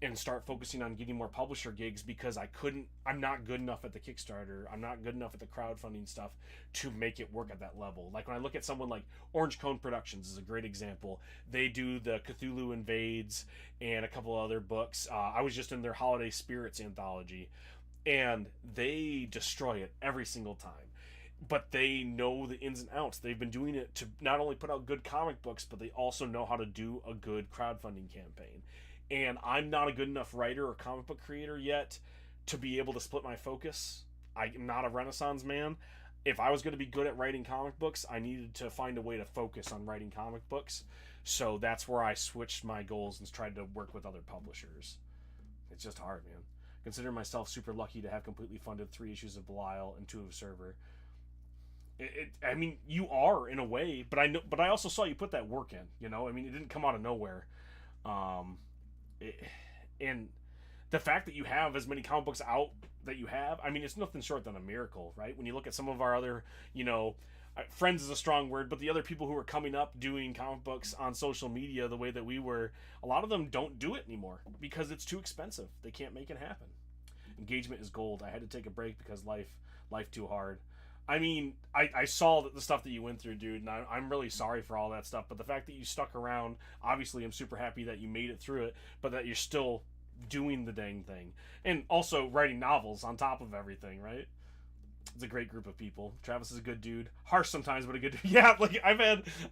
and start focusing on getting more publisher gigs because I'm not good enough at the Kickstarter, I'm not good enough at the crowdfunding stuff to make it work at that level. Like when I look at someone like Orange Cone Productions is a great example. They do the Cthulhu Invades and a couple other books. I was just in their Holiday Spirits anthology, and they destroy it every single time. But they know the ins and outs. They've been doing it to not only put out good comic books, but they also know how to do a good crowdfunding campaign. And I'm not a good enough writer or comic book creator yet to be able to split my focus. I'm not a Renaissance man. If I was going to be good at writing comic books, I needed to find a way to focus on writing comic books. So that's where I switched my goals and tried to work with other publishers. It's just hard, man. Consider myself super lucky to have completely funded 3 issues of Belial and 2 of Server. I mean, you are in a way, but I also saw you put that work in. You know, I mean, it didn't come out of nowhere. And the fact that you have as many comic books out that you have, I mean, it's nothing short than a miracle, right? When you look at some of our other, you know, friends is a strong word, but the other people who are coming up doing comic books on social media the way that we were, a lot of them don't do it anymore because it's too expensive. They can't make it happen. Engagement is gold. I had to take a break because life too hard. I mean, I saw the stuff that you went through, dude, and I'm really sorry for all that stuff. But the fact that you stuck around, obviously, I'm super happy that you made it through it, but that you're still doing the dang thing. And also writing novels on top of everything, right? It's a great group of people. Travis is a good dude, harsh sometimes, but a good dude. Yeah, like I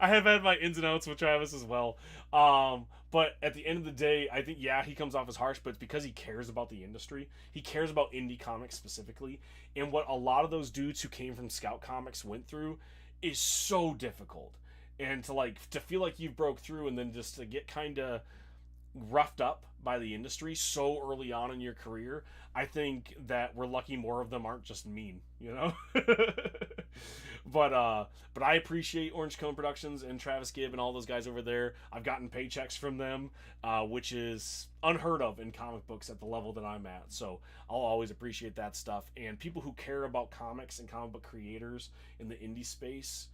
have had my ins and outs with Travis as well. But at the end of the day, I think yeah, he comes off as harsh, but it's because he cares about the industry. He cares about indie comics specifically, and what a lot of those dudes who came from Scout Comics went through is so difficult. And to feel like you broke through, and then just to get kind of roughed up by the industry so early on in your career, I think that we're lucky more of them aren't just mean, you know. But I appreciate Orange Cone Productions and Travis Gibb and all those guys over there. I've gotten paychecks from them, which is unheard of in comic books at the level that I'm at. So I'll always appreciate that stuff. And people who care about comics and comic book creators in the indie space,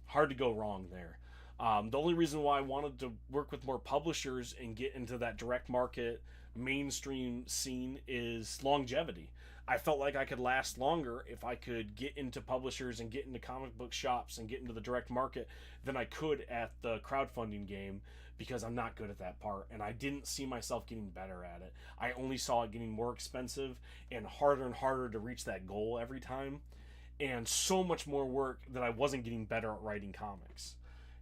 hard to go wrong there. The only reason why I wanted to work with more publishers and get into that direct market mainstream scene is longevity. I felt like I could last longer if I could get into publishers and get into comic book shops and get into the direct market than I could at the crowdfunding game, because I'm not good at that part and I didn't see myself getting better at it. I only saw it getting more expensive and harder to reach that goal every time, and so much more work that I wasn't getting better at writing comics.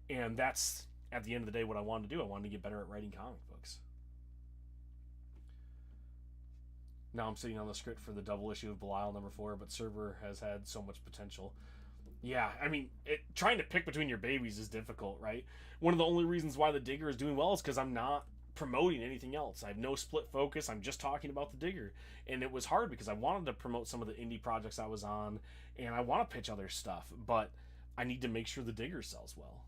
And that's, at the end of the day, what I wanted to do. I wanted to get better at writing comic books. Now I'm sitting on the script for the double issue of Belial #4, but Server has had so much potential. Yeah, I mean, trying to pick between your babies is difficult, right? One of the only reasons why the Digger is doing well is because I'm not promoting anything else. I have no split focus. I'm just talking about the Digger. And it was hard because I wanted to promote some of the indie projects I was on, and I want to pitch other stuff, but I need to make sure the Digger sells well.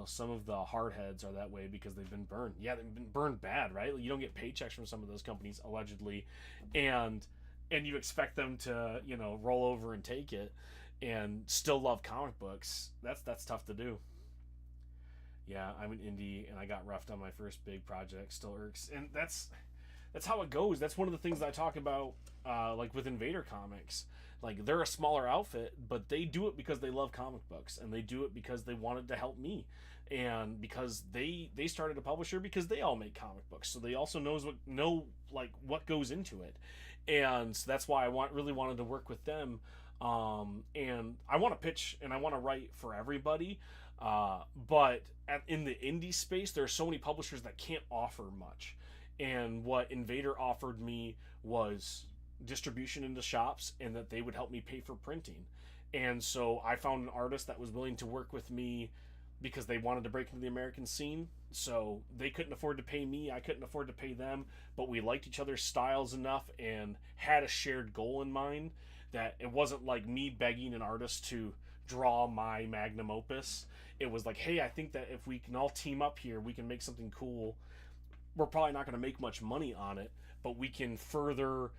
Some of the hardheads are that way because they've been burned. Yeah, they've been burned bad, right? You don't get paychecks from some of those companies allegedly, and you expect them to roll over and take it and still love comic books. That's tough to do. Yeah, I'm an indie and I got roughed on my first big project. Still irks, and that's how it goes. That's one of the things that I talk about, like with Invader Comics. Like, they're a smaller outfit, but they do it because they love comic books, and they do it because they wanted to help me, and because they started a publisher because they all make comic books, so they also know what goes into it, and so that's why I really wanted to work with them, and I want to pitch and I want to write for everybody, but in the indie space, there are so many publishers that can't offer much, and what Invader offered me was distribution into shops and that they would help me pay for printing. And so I found an artist that was willing to work with me because they wanted to break into the American scene. So they couldn't afford to pay me, I couldn't afford to pay them, but we liked each other's styles enough and had a shared goal in mind that it wasn't like me begging an artist to draw my magnum opus. It was like, hey, I think that if we can all team up here, we can make something cool. We're probably not going to make much money on it, but we can further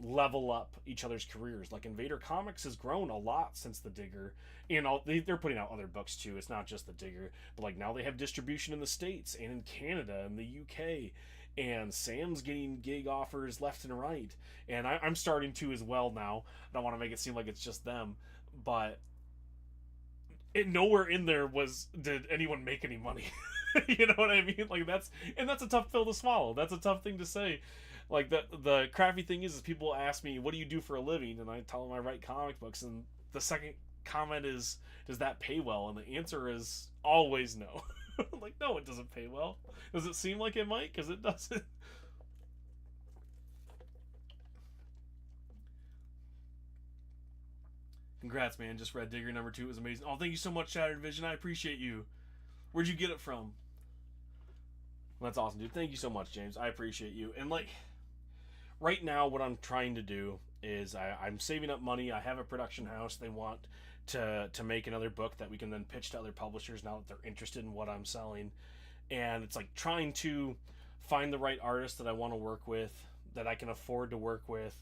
level up each other's careers. Like, Invader Comics has grown a lot since the Digger, and they're putting out other books too. It's not just the Digger, but like now they have distribution in the States and in Canada and the UK, and Sam's getting gig offers left and right, and I'm starting to as well now. I don't want to make it seem like it's just them, but nowhere in there did anyone make any money. You know what I mean? Like, that's a tough pill to swallow. That's a tough thing to say. Like, the crappy thing is people ask me, what do you do for a living? And I tell them I write comic books, and the second comment is, does that pay well? And the answer is always no. Like, no, it doesn't pay well. Does it seem like it might? Because it doesn't. Congrats, man. Just read Digger #2. It was amazing. Oh, thank you so much, Shattered Vision. I appreciate you. Where'd you get it from? Well, that's awesome, dude. Thank you so much, James. I appreciate you. And, like, right now, what I'm trying to do is I'm saving up money. I have a production house. They want to make another book that we can then pitch to other publishers now that they're interested in what I'm selling. And it's like trying to find the right artist that I want to work with, that I can afford to work with,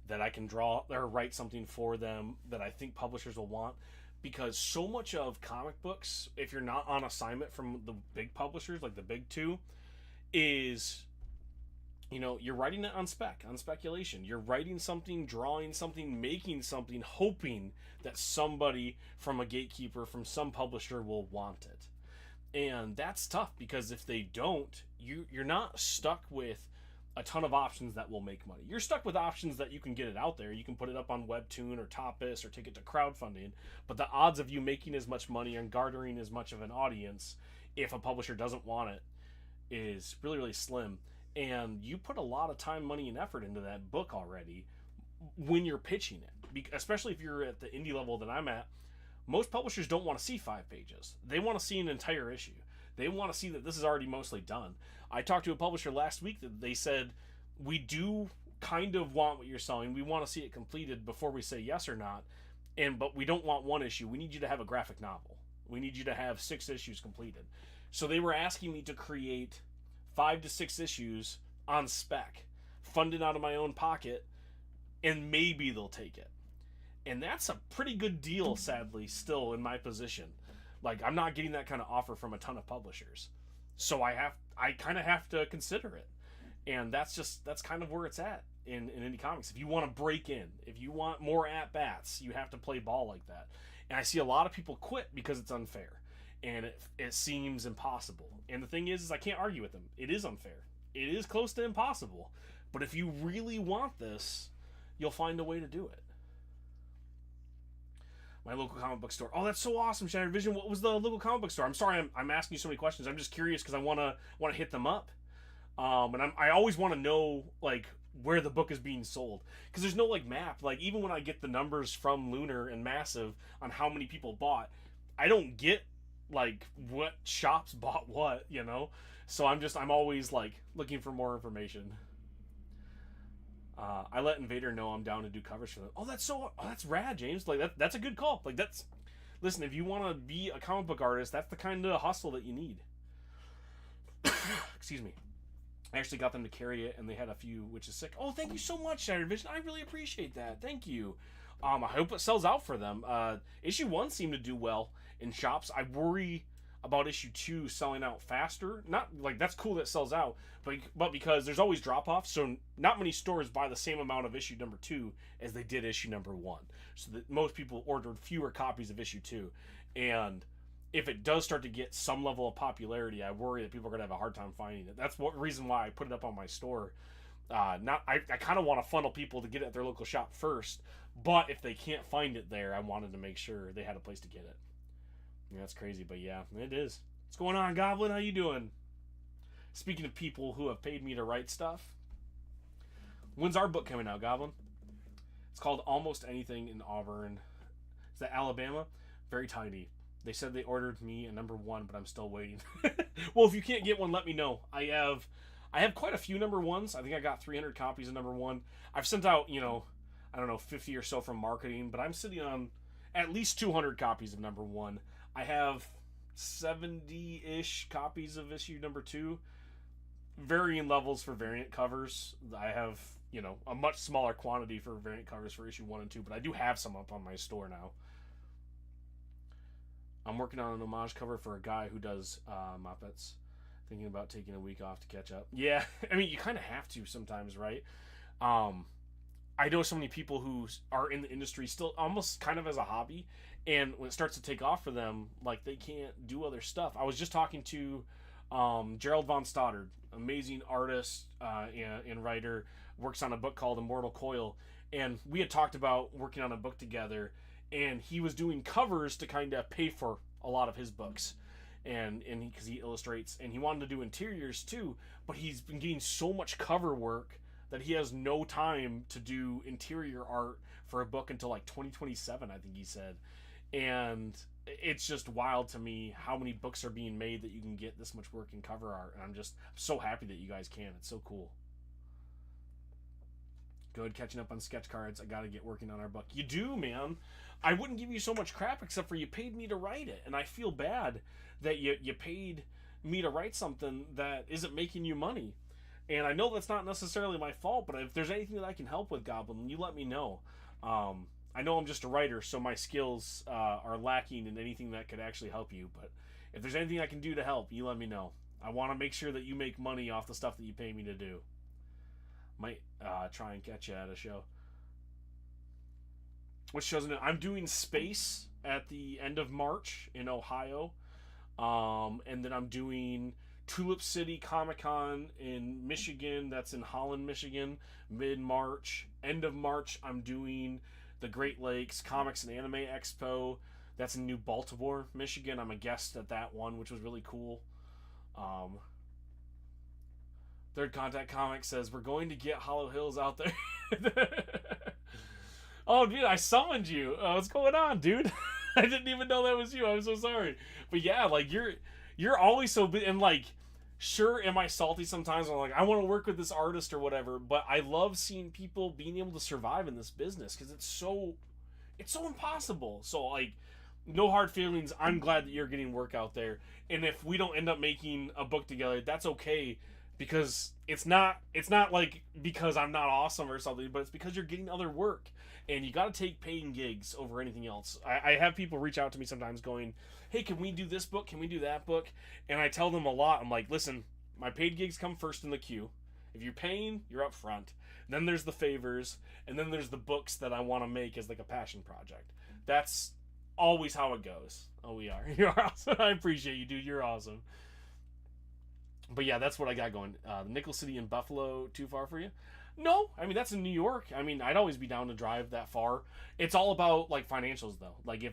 that I can draw or write something for them that I think publishers will want. Because so much of comic books, if you're not on assignment from the big publishers, like the big two, is, you're writing it on speculation. You're writing something, drawing something, making something, hoping that somebody from a gatekeeper, from some publisher, will want it. And that's tough, because if they don't, you're not stuck with a ton of options that will make money. You're stuck with options that you can get it out there. You can put it up on Webtoon or Topis or take it to crowdfunding. But the odds of you making as much money and garnering as much of an audience, if a publisher doesn't want it, is really, really slim. And you put a lot of time, money, and effort into that book already when you're pitching it. Especially if you're at the indie level that I'm at, most publishers don't want to see 5 pages. They want to see an entire issue. They want to see that this is already mostly done. I talked to a publisher last week that they said, we do kind of want what you're selling. We want to see it completed before we say yes or not. But we don't want 1 issue. We need you to have a graphic novel. We need you to have 6 issues completed. So they were asking me to create 5 to 6 issues on spec, funded out of my own pocket, and maybe they'll take it. And that's a pretty good deal, sadly, still in my position. Like, I'm not getting that kind of offer from a ton of publishers. So I kind of have to consider it. And that's kind of where it's at in indie comics. If you want to break in, if you want more at-bats, you have to play ball like that. And I see a lot of people quit because it's unfair. And it seems impossible. And the thing is I can't argue with them. It is unfair. It is close to impossible. But if you really want this, you'll find a way to do it. My local comic book store. Oh, that's so awesome, Shattered Vision. What was the local comic book store? I'm sorry, I'm asking you so many questions. I'm just curious because I want to hit them up. And I always want to know like where the book is being sold, because there's no like map. Like even when I get the numbers from Lunar and Massive on how many people bought, I don't get like what shops bought what, you know. So I'm always like looking for more information. I let Invader know I'm down to do covers for them. Oh, that's rad, James. Like that's a good call. Like listen, if you want to be a comic book artist, that's the kind of hustle that you need. Excuse me. I actually got them to carry it, and they had a few, which is sick. Oh, thank you so much, Shattered Vision. I really appreciate that. Thank you. I hope it sells out for them. Issue 1 seemed to do well in shops. I worry about issue 2 selling out faster. Not like that's cool that it sells out, but because there's always drop-offs, so not many stores buy the same amount of issue number 2 as they did issue number 1. So that most people ordered fewer copies of issue 2. And if it does start to get some level of popularity, I worry that people are going to have a hard time finding it. That's what reason why I put it up on my store. I kind of want to funnel people to get it at their local shop first, but if they can't find it there, I wanted to make sure they had a place to get it. Yeah, that's crazy, but yeah, it is. What's going on, Goblin? How you doing? Speaking of people who have paid me to write stuff, when's our book coming out, Goblin? It's called Almost Anything in Auburn. Is that Alabama? Very tiny. They said they ordered me a number 1, but I'm still waiting. Well, if you can't get one, let me know. I have quite a few number 1s. I think I got 300 copies of number 1. I've sent out, I don't know, 50 or so from marketing, but I'm sitting on at least 200 copies of number 1. I have 70-ish copies of issue number 2. Varying levels for variant covers. I have, a much smaller quantity for variant covers for issue 1 and 2, but I do have some up on my store now. I'm working on an homage cover for a guy who does Muppets. Thinking about taking a week off to catch up. Yeah, I mean, you kind of have to sometimes, right? I know so many people who are in the industry still almost kind of as a hobby, and when it starts to take off for them, like, they can't do other stuff. I was just talking to Gerald von Stoddard, amazing artist and writer, works on a book called Immortal Coil, and we had talked about working on a book together, and he was doing covers to kind of pay for a lot of his books, and because he illustrates, and he wanted to do interiors too, but he's been getting so much cover work that he has no time to do interior art for a book until like 2027, I think he said. And it's just wild to me how many books are being made that you can get this much work in cover art, and I'm so happy that you guys can. It's so cool. Good, catching up on sketch cards. I gotta get working on our book. You do, man. I wouldn't give you so much crap except for you paid me to write it, and I feel bad that you paid me to write something that isn't making you money. And I know that's not necessarily my fault, but if there's anything that I can help with, Goblin, you let me know. I know I'm just a writer, so my skills are lacking in anything that could actually help you, but if there's anything I can do to help, you let me know. I want to make sure that you make money off the stuff that you pay me to do. Might try and catch you at a show. Which shows it? I'm doing Space at the end of March in Ohio. And then I'm doing Tulip City Comic Con in Michigan. That's in Holland, Michigan, mid-March. End of March, I'm doing the Great Lakes Comics and Anime Expo. That's in New Baltimore, Michigan. I'm a guest at that one, which was really cool. Third Contact Comics says, we're going to get Hollow Hills out there. Oh, dude, I summoned you. What's going on, dude? I didn't even know that was you. I'm so sorry. But yeah, like, you're always so big. And, like, sure, am I salty sometimes? I'm like, I want to work with this artist or whatever. But I love seeing people being able to survive in this business because it's so impossible. So, like, no hard feelings. I'm glad that you're getting work out there. And if we don't end up making a book together, that's okay. Because it's not like because I'm not awesome or something, but it's because you're getting other work. And you got to take paying gigs over anything else. I have people reach out to me sometimes going, hey, can we do this book? Can we do that book? And I tell them a lot. I'm like, listen, my paid gigs come first in the queue. If you're paying, you're up front. Then there's the favors. And then there's the books that I want to make as like a passion project. That's always how it goes. Oh, we are. You're awesome. I appreciate you, dude. You're awesome. But yeah, that's what I got going. Nickel City and Buffalo, too far for you? No, I mean, that's in New York. I mean, I'd always be down to drive that far. It's all about, like, financials, though. Like,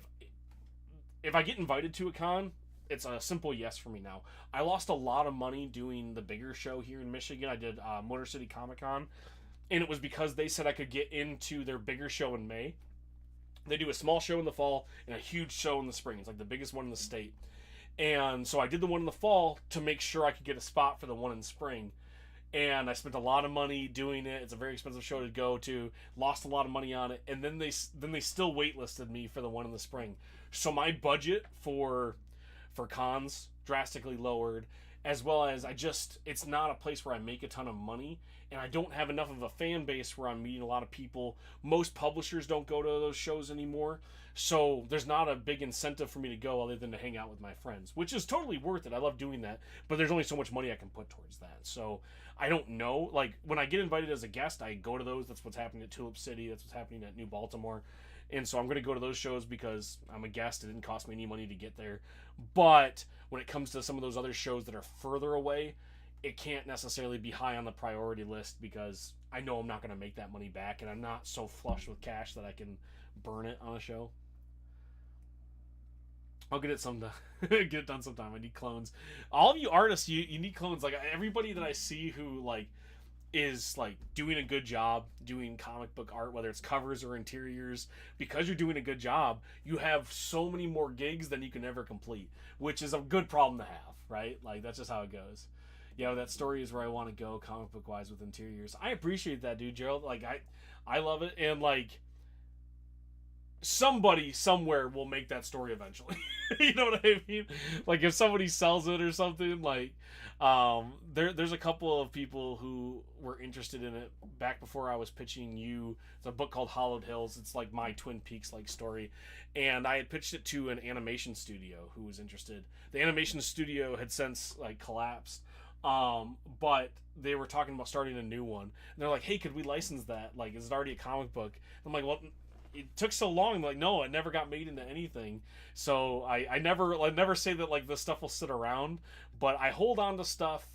if I get invited to a con, it's a simple yes for me now. I lost a lot of money doing the bigger show here in Michigan. I did Motor City Comic Con, and it was because they said I could get into their bigger show in May. They do a small show in the fall and a huge show in the spring. It's like the biggest one in the state. And so I did the one in the fall to make sure I could get a spot for the one in spring. And I spent a lot of money doing it. It's a very expensive show to go to. Lost a lot of money on it. And then they still waitlisted me for the one in the spring. So my budget for cons drastically lowered, as well as it's not a place where I make a ton of money, and I don't have enough of a fan base where I'm meeting a lot of people. Most publishers don't go to those shows anymore, so there's not a big incentive for me to go other than to hang out with my friends, which is totally worth it. I love doing that, but there's only so much money I can put towards that. So I don't know. Like, when I get invited as a guest, I go to those. That's what's happening at Tulip City. That's what's happening at New Baltimore. And so I'm going to go to those shows because I'm a guest. It didn't cost me any money to get there. But when it comes to some of those other shows that are further away, it can't necessarily be high on the priority list because I know I'm not going to make that money back, and I'm not so flush with cash that I can burn it on a show. I'll get it sometime. Get it done sometime. I need clones. All of you artists, you need clones. Like, everybody that I see who, like, is, like, doing a good job doing comic book art, whether it's covers or interiors, because you're doing a good job, you have so many more gigs than you can ever complete, which is a good problem to have, right? Like, that's just how it goes. Yeah, that story is where I want to go comic book wise with interiors. I appreciate that, dude, Gerald. Like, I love it, and, like, somebody somewhere will make that story eventually. You know what I mean? Like, if somebody sells it or something, like, there's a couple of people who were interested in it back before I was pitching you. It's a book called Hollowed Hills. It's like my Twin Peaks like story, and I had pitched it to an animation studio who was interested. The animation studio had since, like, collapsed, but they were talking about starting a new one, and they're like, hey, could we license that? Like, is it already a comic book? I'm like, well, it took so long. Like, no, it never got made into anything. So I never say that, like, this stuff will sit around, but I hold on to stuff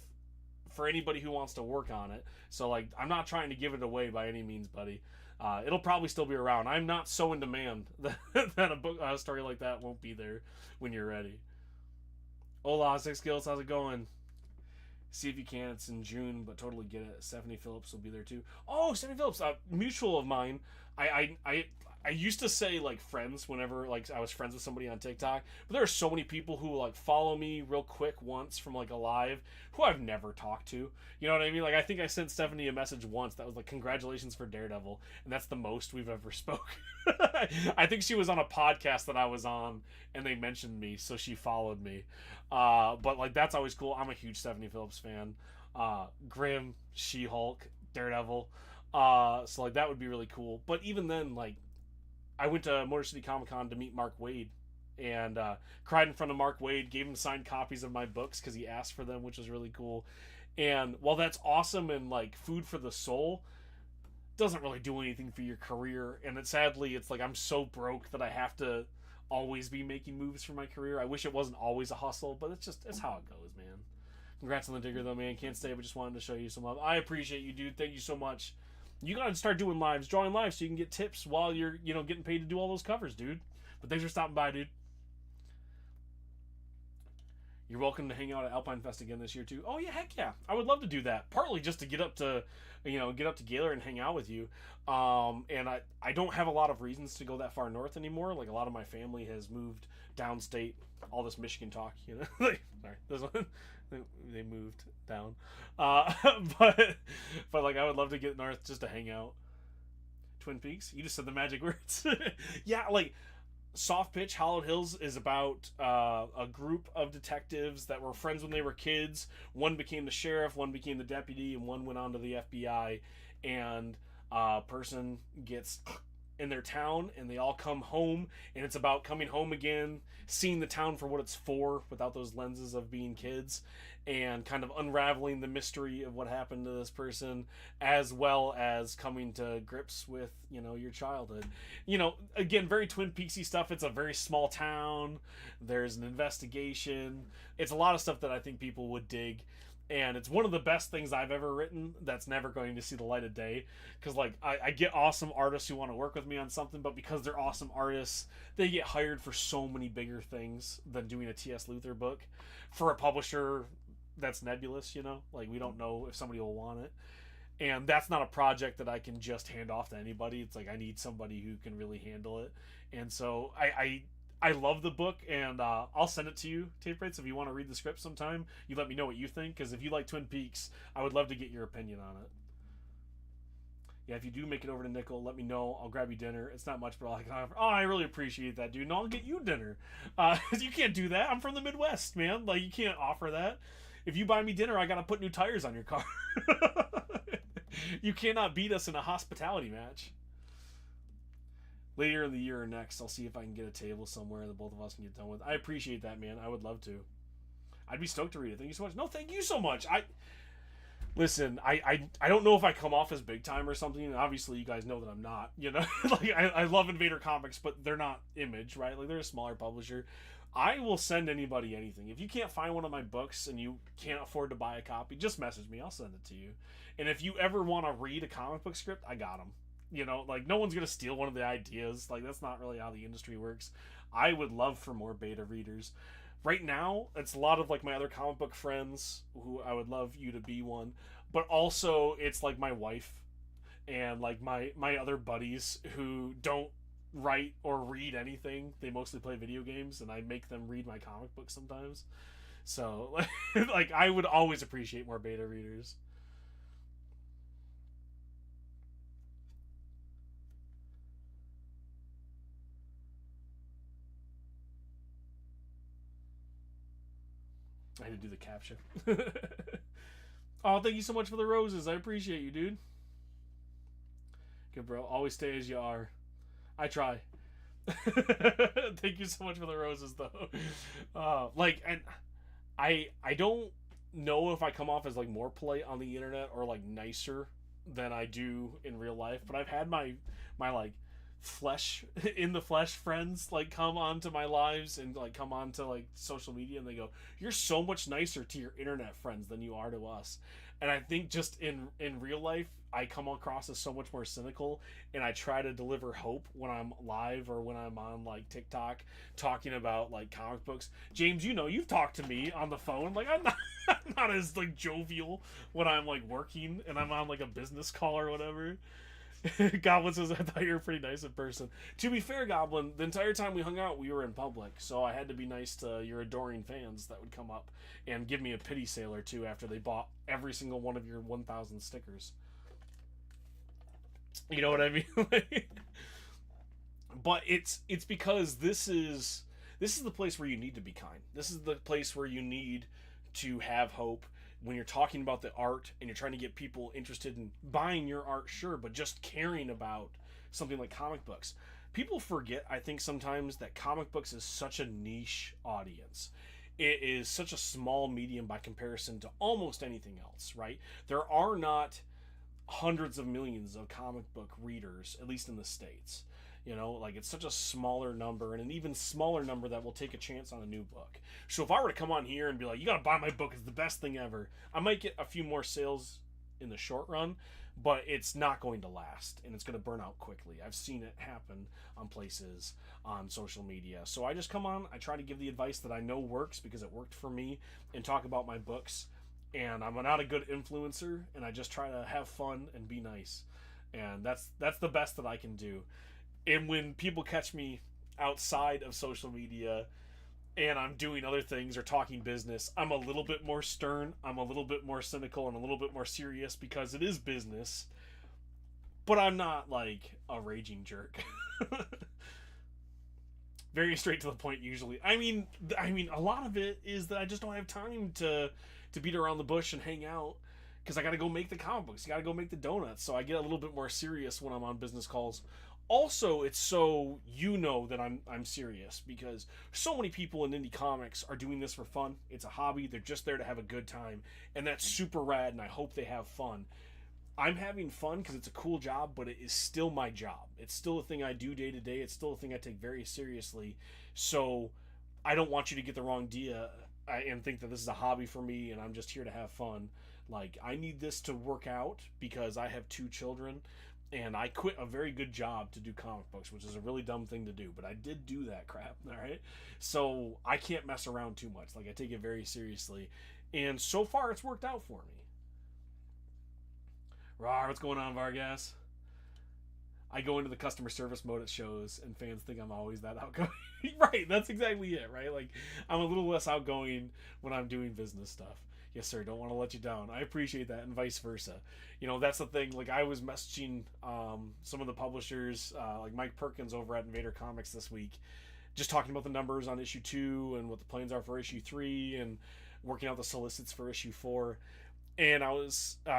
for anybody who wants to work on it. So, like, I'm not trying to give it away by any means, buddy. It'll probably still be around. I'm not so in demand that a story like that won't be there when you're ready. Hola, Six Skills, how's it going? See if you can. It's in June, but totally get it. Stephanie Phillips will be there too. Oh, Stephanie Phillips, mutual of mine. I used to say, like, friends whenever, like, I was friends with somebody on TikTok, but there are so many people who, like, follow me real quick once from, like, a live who I've never talked to. You know what I mean? Like, I think I sent Stephanie a message once that was like, congratulations for Daredevil, and that's the most we've ever spoke. I think she was on a podcast that I was on, and they mentioned me, so she followed me. But, like, that's always cool. I'm a huge Stephanie Phillips fan. Grimm, She-Hulk, Daredevil. So, like, that would be really cool. But even then, like, I went to Motor City Comic Con to meet Mark Waid, and cried in front of Mark Waid, gave him signed copies of my books because he asked for them, which was really cool. And while that's awesome and, like, food for the soul, doesn't really do anything for your career. And sadly, it's like I'm so broke that I have to always be making moves for my career. I wish it wasn't always a hustle, but it's how it goes, man. Congrats on the digger, though, man. Can't stay, but just wanted to show you some love. I appreciate you, dude. Thank you so much. You gotta start doing lives, drawing lives, so you can get tips while you're, getting paid to do all those covers, dude. But thanks for stopping by, dude. You're welcome to hang out at Alpine Fest again this year too. Oh yeah, heck yeah, I would love to do that. Partly just to get up to Gaylor and hang out with you. And I don't have a lot of reasons to go that far north anymore. Like a lot of my family has moved downstate. All this Michigan talk, sorry, this one they moved down. But like I would love to get north just to hang out. Twin Peaks. You just said the magic words. Yeah, like Soft Pitch, Hollowed Hills is about a group of detectives that were friends when they were kids. One became the sheriff, one became the deputy, and one went on to the FBI. And a person gets in their town, and they all come home, and it's about coming home again, seeing the town for what it's for, without those lenses of being kids, and kind of unraveling the mystery of what happened to this person, as well as coming to grips with, your childhood. Again, very Twin Peaksy stuff. It's a very small town. There's an investigation. It's a lot of stuff that I think people would dig. And it's one of the best things I've ever written that's never going to see the light of day. Because, like, I get awesome artists who want to work with me on something, but because they're awesome artists, they get hired for so many bigger things than doing a T.S. Luther book. For a publisher that's nebulous, Like, we don't know if somebody will want it. And that's not a project that I can just hand off to anybody. It's like I need somebody who can really handle it. And so I love the book, and I'll send it to you, Tape Rates, if you want to read the script sometime. You let me know what you think, because if you like Twin Peaks, I would love to get your opinion on it. Yeah, if you do make it over to Nickel, let me know. I'll grab you dinner. It's not much, but I can offer. Oh, I really appreciate that, dude. No, I'll get you dinner. You can't do that. I'm from the Midwest, man. Like, you can't offer that. If you buy me dinner, I got to put new tires on your car. You cannot beat us in a hospitality match. Later in the year or next, I'll see if I can get a table somewhere that both of us can get done with. I appreciate that, man. I would love to. I'd be stoked to read it. Thank you so much. No, thank you so much. Listen, I don't know if I come off as big time or something. And obviously, you guys know that I'm not. Like I love Invader Comics, but they're not Image, right? Like they're a smaller publisher. I will send anybody anything. If you can't find one of my books and you can't afford to buy a copy, just message me. I'll send it to you. And if you ever want to read a comic book script, I got them. Like no one's gonna steal one of the ideas. Like that's not really how the industry works. I would love for more beta readers. Right now, it's a lot of like my other comic book friends who I would love you to be one, but also it's like my wife and like my other buddies who don't write or read anything. They mostly play video games, and I make them read my comic books sometimes. So like I would always appreciate more beta readers. I had to do the caption. Oh, thank you so much for the roses. I appreciate you, dude. Good, bro. Always stay as you are. I try. Thank you so much for the roses, though. And I don't know if I come off as like more polite on the internet or like nicer than I do in real life, but I've had my like flesh in the flesh friends like come onto my lives and like come onto like social media, and they go, "You're so much nicer to your internet friends than you are to us." And I think just in real life, I come across as so much more cynical, and I try to deliver hope when I'm live or when I'm on like TikTok talking about like comic books. James, you've talked to me on the phone. Like I'm not as like jovial when I'm like working and I'm on like a business call or whatever. Goblin says, I thought you were pretty nice in person. To be fair, Goblin, the entire time we hung out, we were in public, so I had to be nice to your adoring fans that would come up and give me a pity sale or two after they bought every single one of your 1,000 stickers. You know what I mean? But it's because this is the place where you need to be kind. This is the place where you need to have hope. When you're talking about the art and you're trying to get people interested in buying your art, sure, but just caring about something like comic books. People forget, I think, sometimes that comic books is such a niche audience. It is such a small medium by comparison to almost anything else, right? There are not hundreds of millions of comic book readers, at least in the States. You know, like it's such a smaller number, and an even smaller number that will take a chance on a new book. So if I were to come on here and be like, you gotta buy my book, it's the best thing ever, I might get a few more sales in the short run, but it's not going to last, and it's going to burn out quickly. I've seen it happen on places, on social media. So I just come on, I try to give the advice that I know works because it worked for me, and talk about my books. And I'm not a good influencer, and I just try to have fun and be nice. And that's the best that I can do. And when people catch me outside of social media and I'm doing other things or talking business, I'm a little bit more stern, I'm a little bit more cynical, and a little bit more serious because it is business. But I'm not like a raging jerk. Very straight to the point usually. I mean a lot of it is that I just don't have time to beat around the bush and hang out because I got to go make the comic books. I got to go make the donuts. So I get a little bit more serious when I'm on business calls. Also, it's so you know that I'm serious because so many people in indie comics are doing this for fun. It's a hobby. They're just there to have a good time, and that's super rad, and I hope they have fun. I'm having fun because it's a cool job, but it is still my job. It's still a thing I do day to day. It's still a thing I take very seriously. So I don't want you to get the wrong idea and think that this is a hobby for me and I'm just here to have fun. Like, I need this to work out because I have 2 children and I quit a very good job to do comic books, which is a really dumb thing to do, but I did do that crap, all right? So I can't mess around too much. Like, I take it very seriously, and so far it's worked out for me. Rawr, what's going on, Vargas? I go into the customer service mode at shows, and fans think I'm always that outgoing. Right, that's exactly it, right? Like, I'm a little less outgoing when I'm doing business stuff. Yes, sir, don't want to let you down. I appreciate that, and vice versa. You know, that's the thing. Like, I was messaging some of the publishers, like Mike Perkins over at Invader Comics this week, just talking about the numbers on issue 2 and what the plans are for issue 3 and working out the solicits for issue 4. And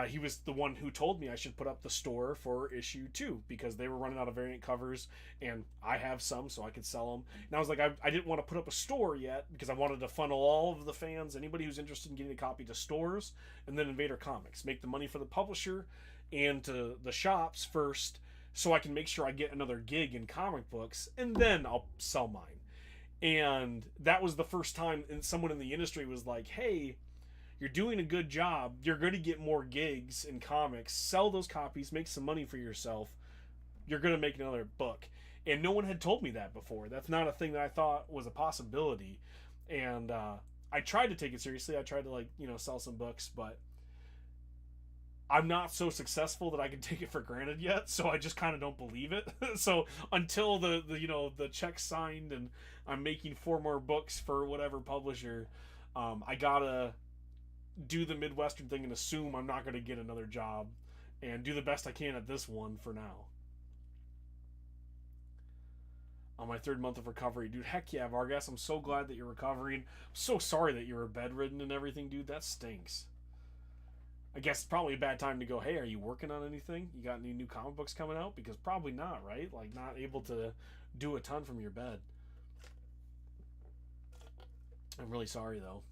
he was the one who told me I should put up the store for issue 2 because they were running out of variant covers, and I have some, so I could sell them. And I was like, I didn't want to put up a store yet because I wanted to funnel all of the fans, anybody who's interested in getting a copy, to stores, and then Invader Comics. Make the money for the publisher and to the shops first, so I can make sure I get another gig in comic books, and then I'll sell mine. And that was the first time someone in the industry was like, hey, you're doing a good job. You're going to get more gigs in comics. Sell those copies. Make some money for yourself. You're going to make another book. And no one had told me that before. That's not a thing that I thought was a possibility. And I tried to take it seriously. I tried to, sell some books. But I'm not so successful that I can take it for granted yet. So I just kind of don't believe it. So until the check's signed and I'm making 4 more books for whatever publisher, I got to do the Midwestern thing and assume I'm not going to get another job and do the best I can at this one for now. On my 3rd month of recovery, dude. Heck yeah, Vargas. I'm so glad that you're recovering. I'm so sorry that you were bedridden and everything, dude. That stinks. I guess it's probably a bad time to go, hey, are you working on anything? You got any new comic books coming out? Because probably not, right? Like, not able to do a ton from your bed. I'm really sorry, though.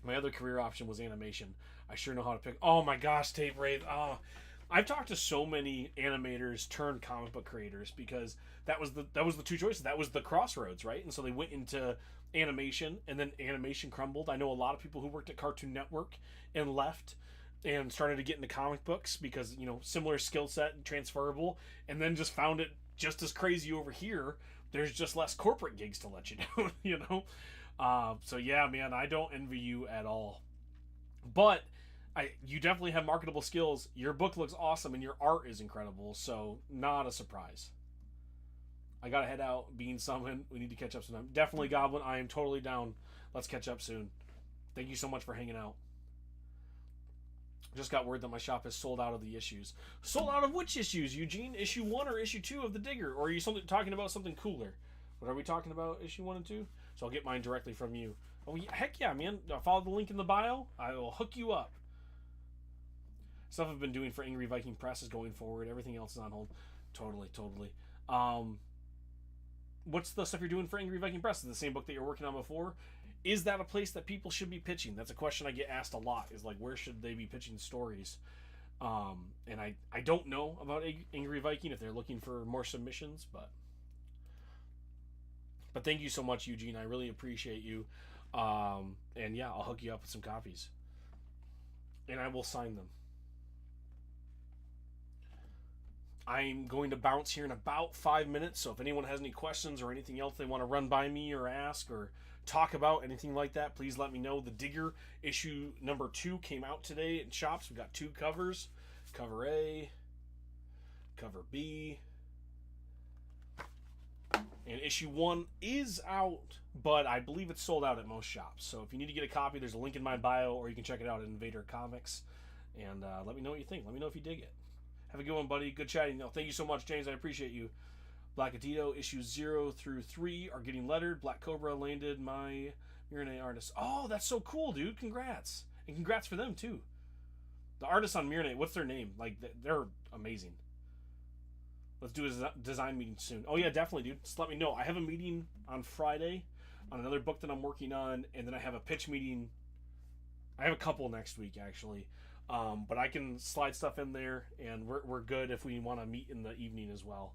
My other career option was animation. I sure know how to pick. Oh my gosh, Tape Wraith. Oh, I've talked to so many animators turned comic book creators because that was the 2 choices. That was the crossroads, right? And so they went into animation, and then animation crumbled. I know a lot of people who worked at Cartoon Network and left and started to get into comic books because, similar skill set and transferable, and then just found it just as crazy over here. There's just less corporate gigs to let you down, So yeah, man, I don't envy you at all. But you definitely have marketable skills. Your book looks awesome and your art is incredible, so not a surprise. I gotta head out. Being summoned. We need to catch up sometime. Definitely, Goblin. I am totally down. Let's catch up soon. Thank you so much for hanging out. Just got word that my shop is sold out of the issues. Sold out of which issues, Eugene? Issue 1 or issue 2 of the Digger? Or are you talking about something cooler? What are we talking about? Issue 1 and 2? So I'll get mine directly from you. Oh, heck yeah, man. Follow the link in the bio. I will hook you up. Stuff I've been doing for Angry Viking Press is going forward. Everything else is on hold. Totally. What's the stuff you're doing for Angry Viking Press? Is it the same book that you're working on before? Is that a place that people should be pitching? That's a question I get asked a lot. Is like, where should they be pitching stories? And I don't know about Angry Viking if they're looking for more submissions, but thank you so much, Eugene. I really appreciate you. And yeah, I'll hook you up with some copies, and I will sign them. I'm going to bounce here in about 5 minutes, so if anyone has any questions or anything else they want to run by me or ask or talk about, anything like that, please let me know. The Digger issue number 2 came out today in shops. We got 2 covers, cover A, cover B, and issue 1 is out, but I believe it's sold out at most shops. So if you need to get a copy, there's a link in my bio, or you can check it out at Invader Comics. And let me know what you think. Let me know if you dig it. Have a good one, buddy. Good chatting. No, thank you so much, James. I appreciate you. Blackatito, issues 0 through 3 are getting lettered. Black Cobra landed my Myrne artist. Oh, that's so cool, dude. Congrats. And congrats for them, too. The artists on Myrne, what's their name? Like, they're amazing. Let's do a design meeting soon. Oh, yeah, definitely, dude. Just let me know. I have a meeting on Friday on another book that I'm working on, and then I have a pitch meeting. I have a couple next week, actually. But I can slide stuff in there, and we're good if we want to meet in the evening as well.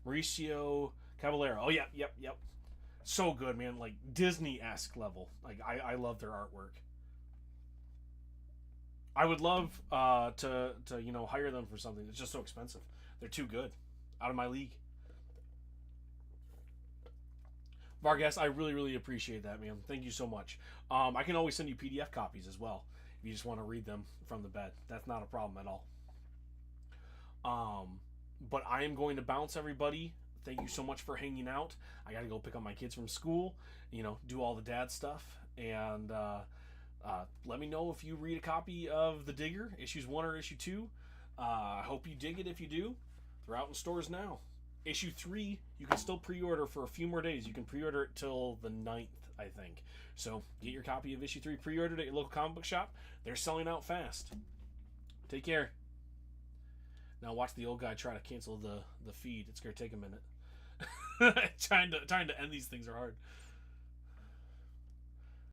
Mauricio Caballero. Oh, yep. So good, man. Like, Disney-esque level. Like, I love their artwork. I would love to hire them for something. It's just so expensive. They're too good. Out of my league. Vargas, I really, really appreciate that, man. Thank you so much. I can always send you PDF copies as well. You just want to read them from the bed. That's not a problem at all. But I am going to bounce, everybody. Thank you so much for hanging out. I got to go pick up my kids from school, do all the dad stuff. And let me know if you read a copy of The Digger, issues 1 or issue 2. I hope you dig it if you do. They're out in stores now. Issue 3, you can still pre-order for a few more days. You can pre-order it till the 9th, I think. So get your copy of issue 3 pre-ordered at your local comic book shop. They're selling out fast. Take care. Now watch the old guy try to cancel the feed. It's gonna take a minute. trying to end these things are hard.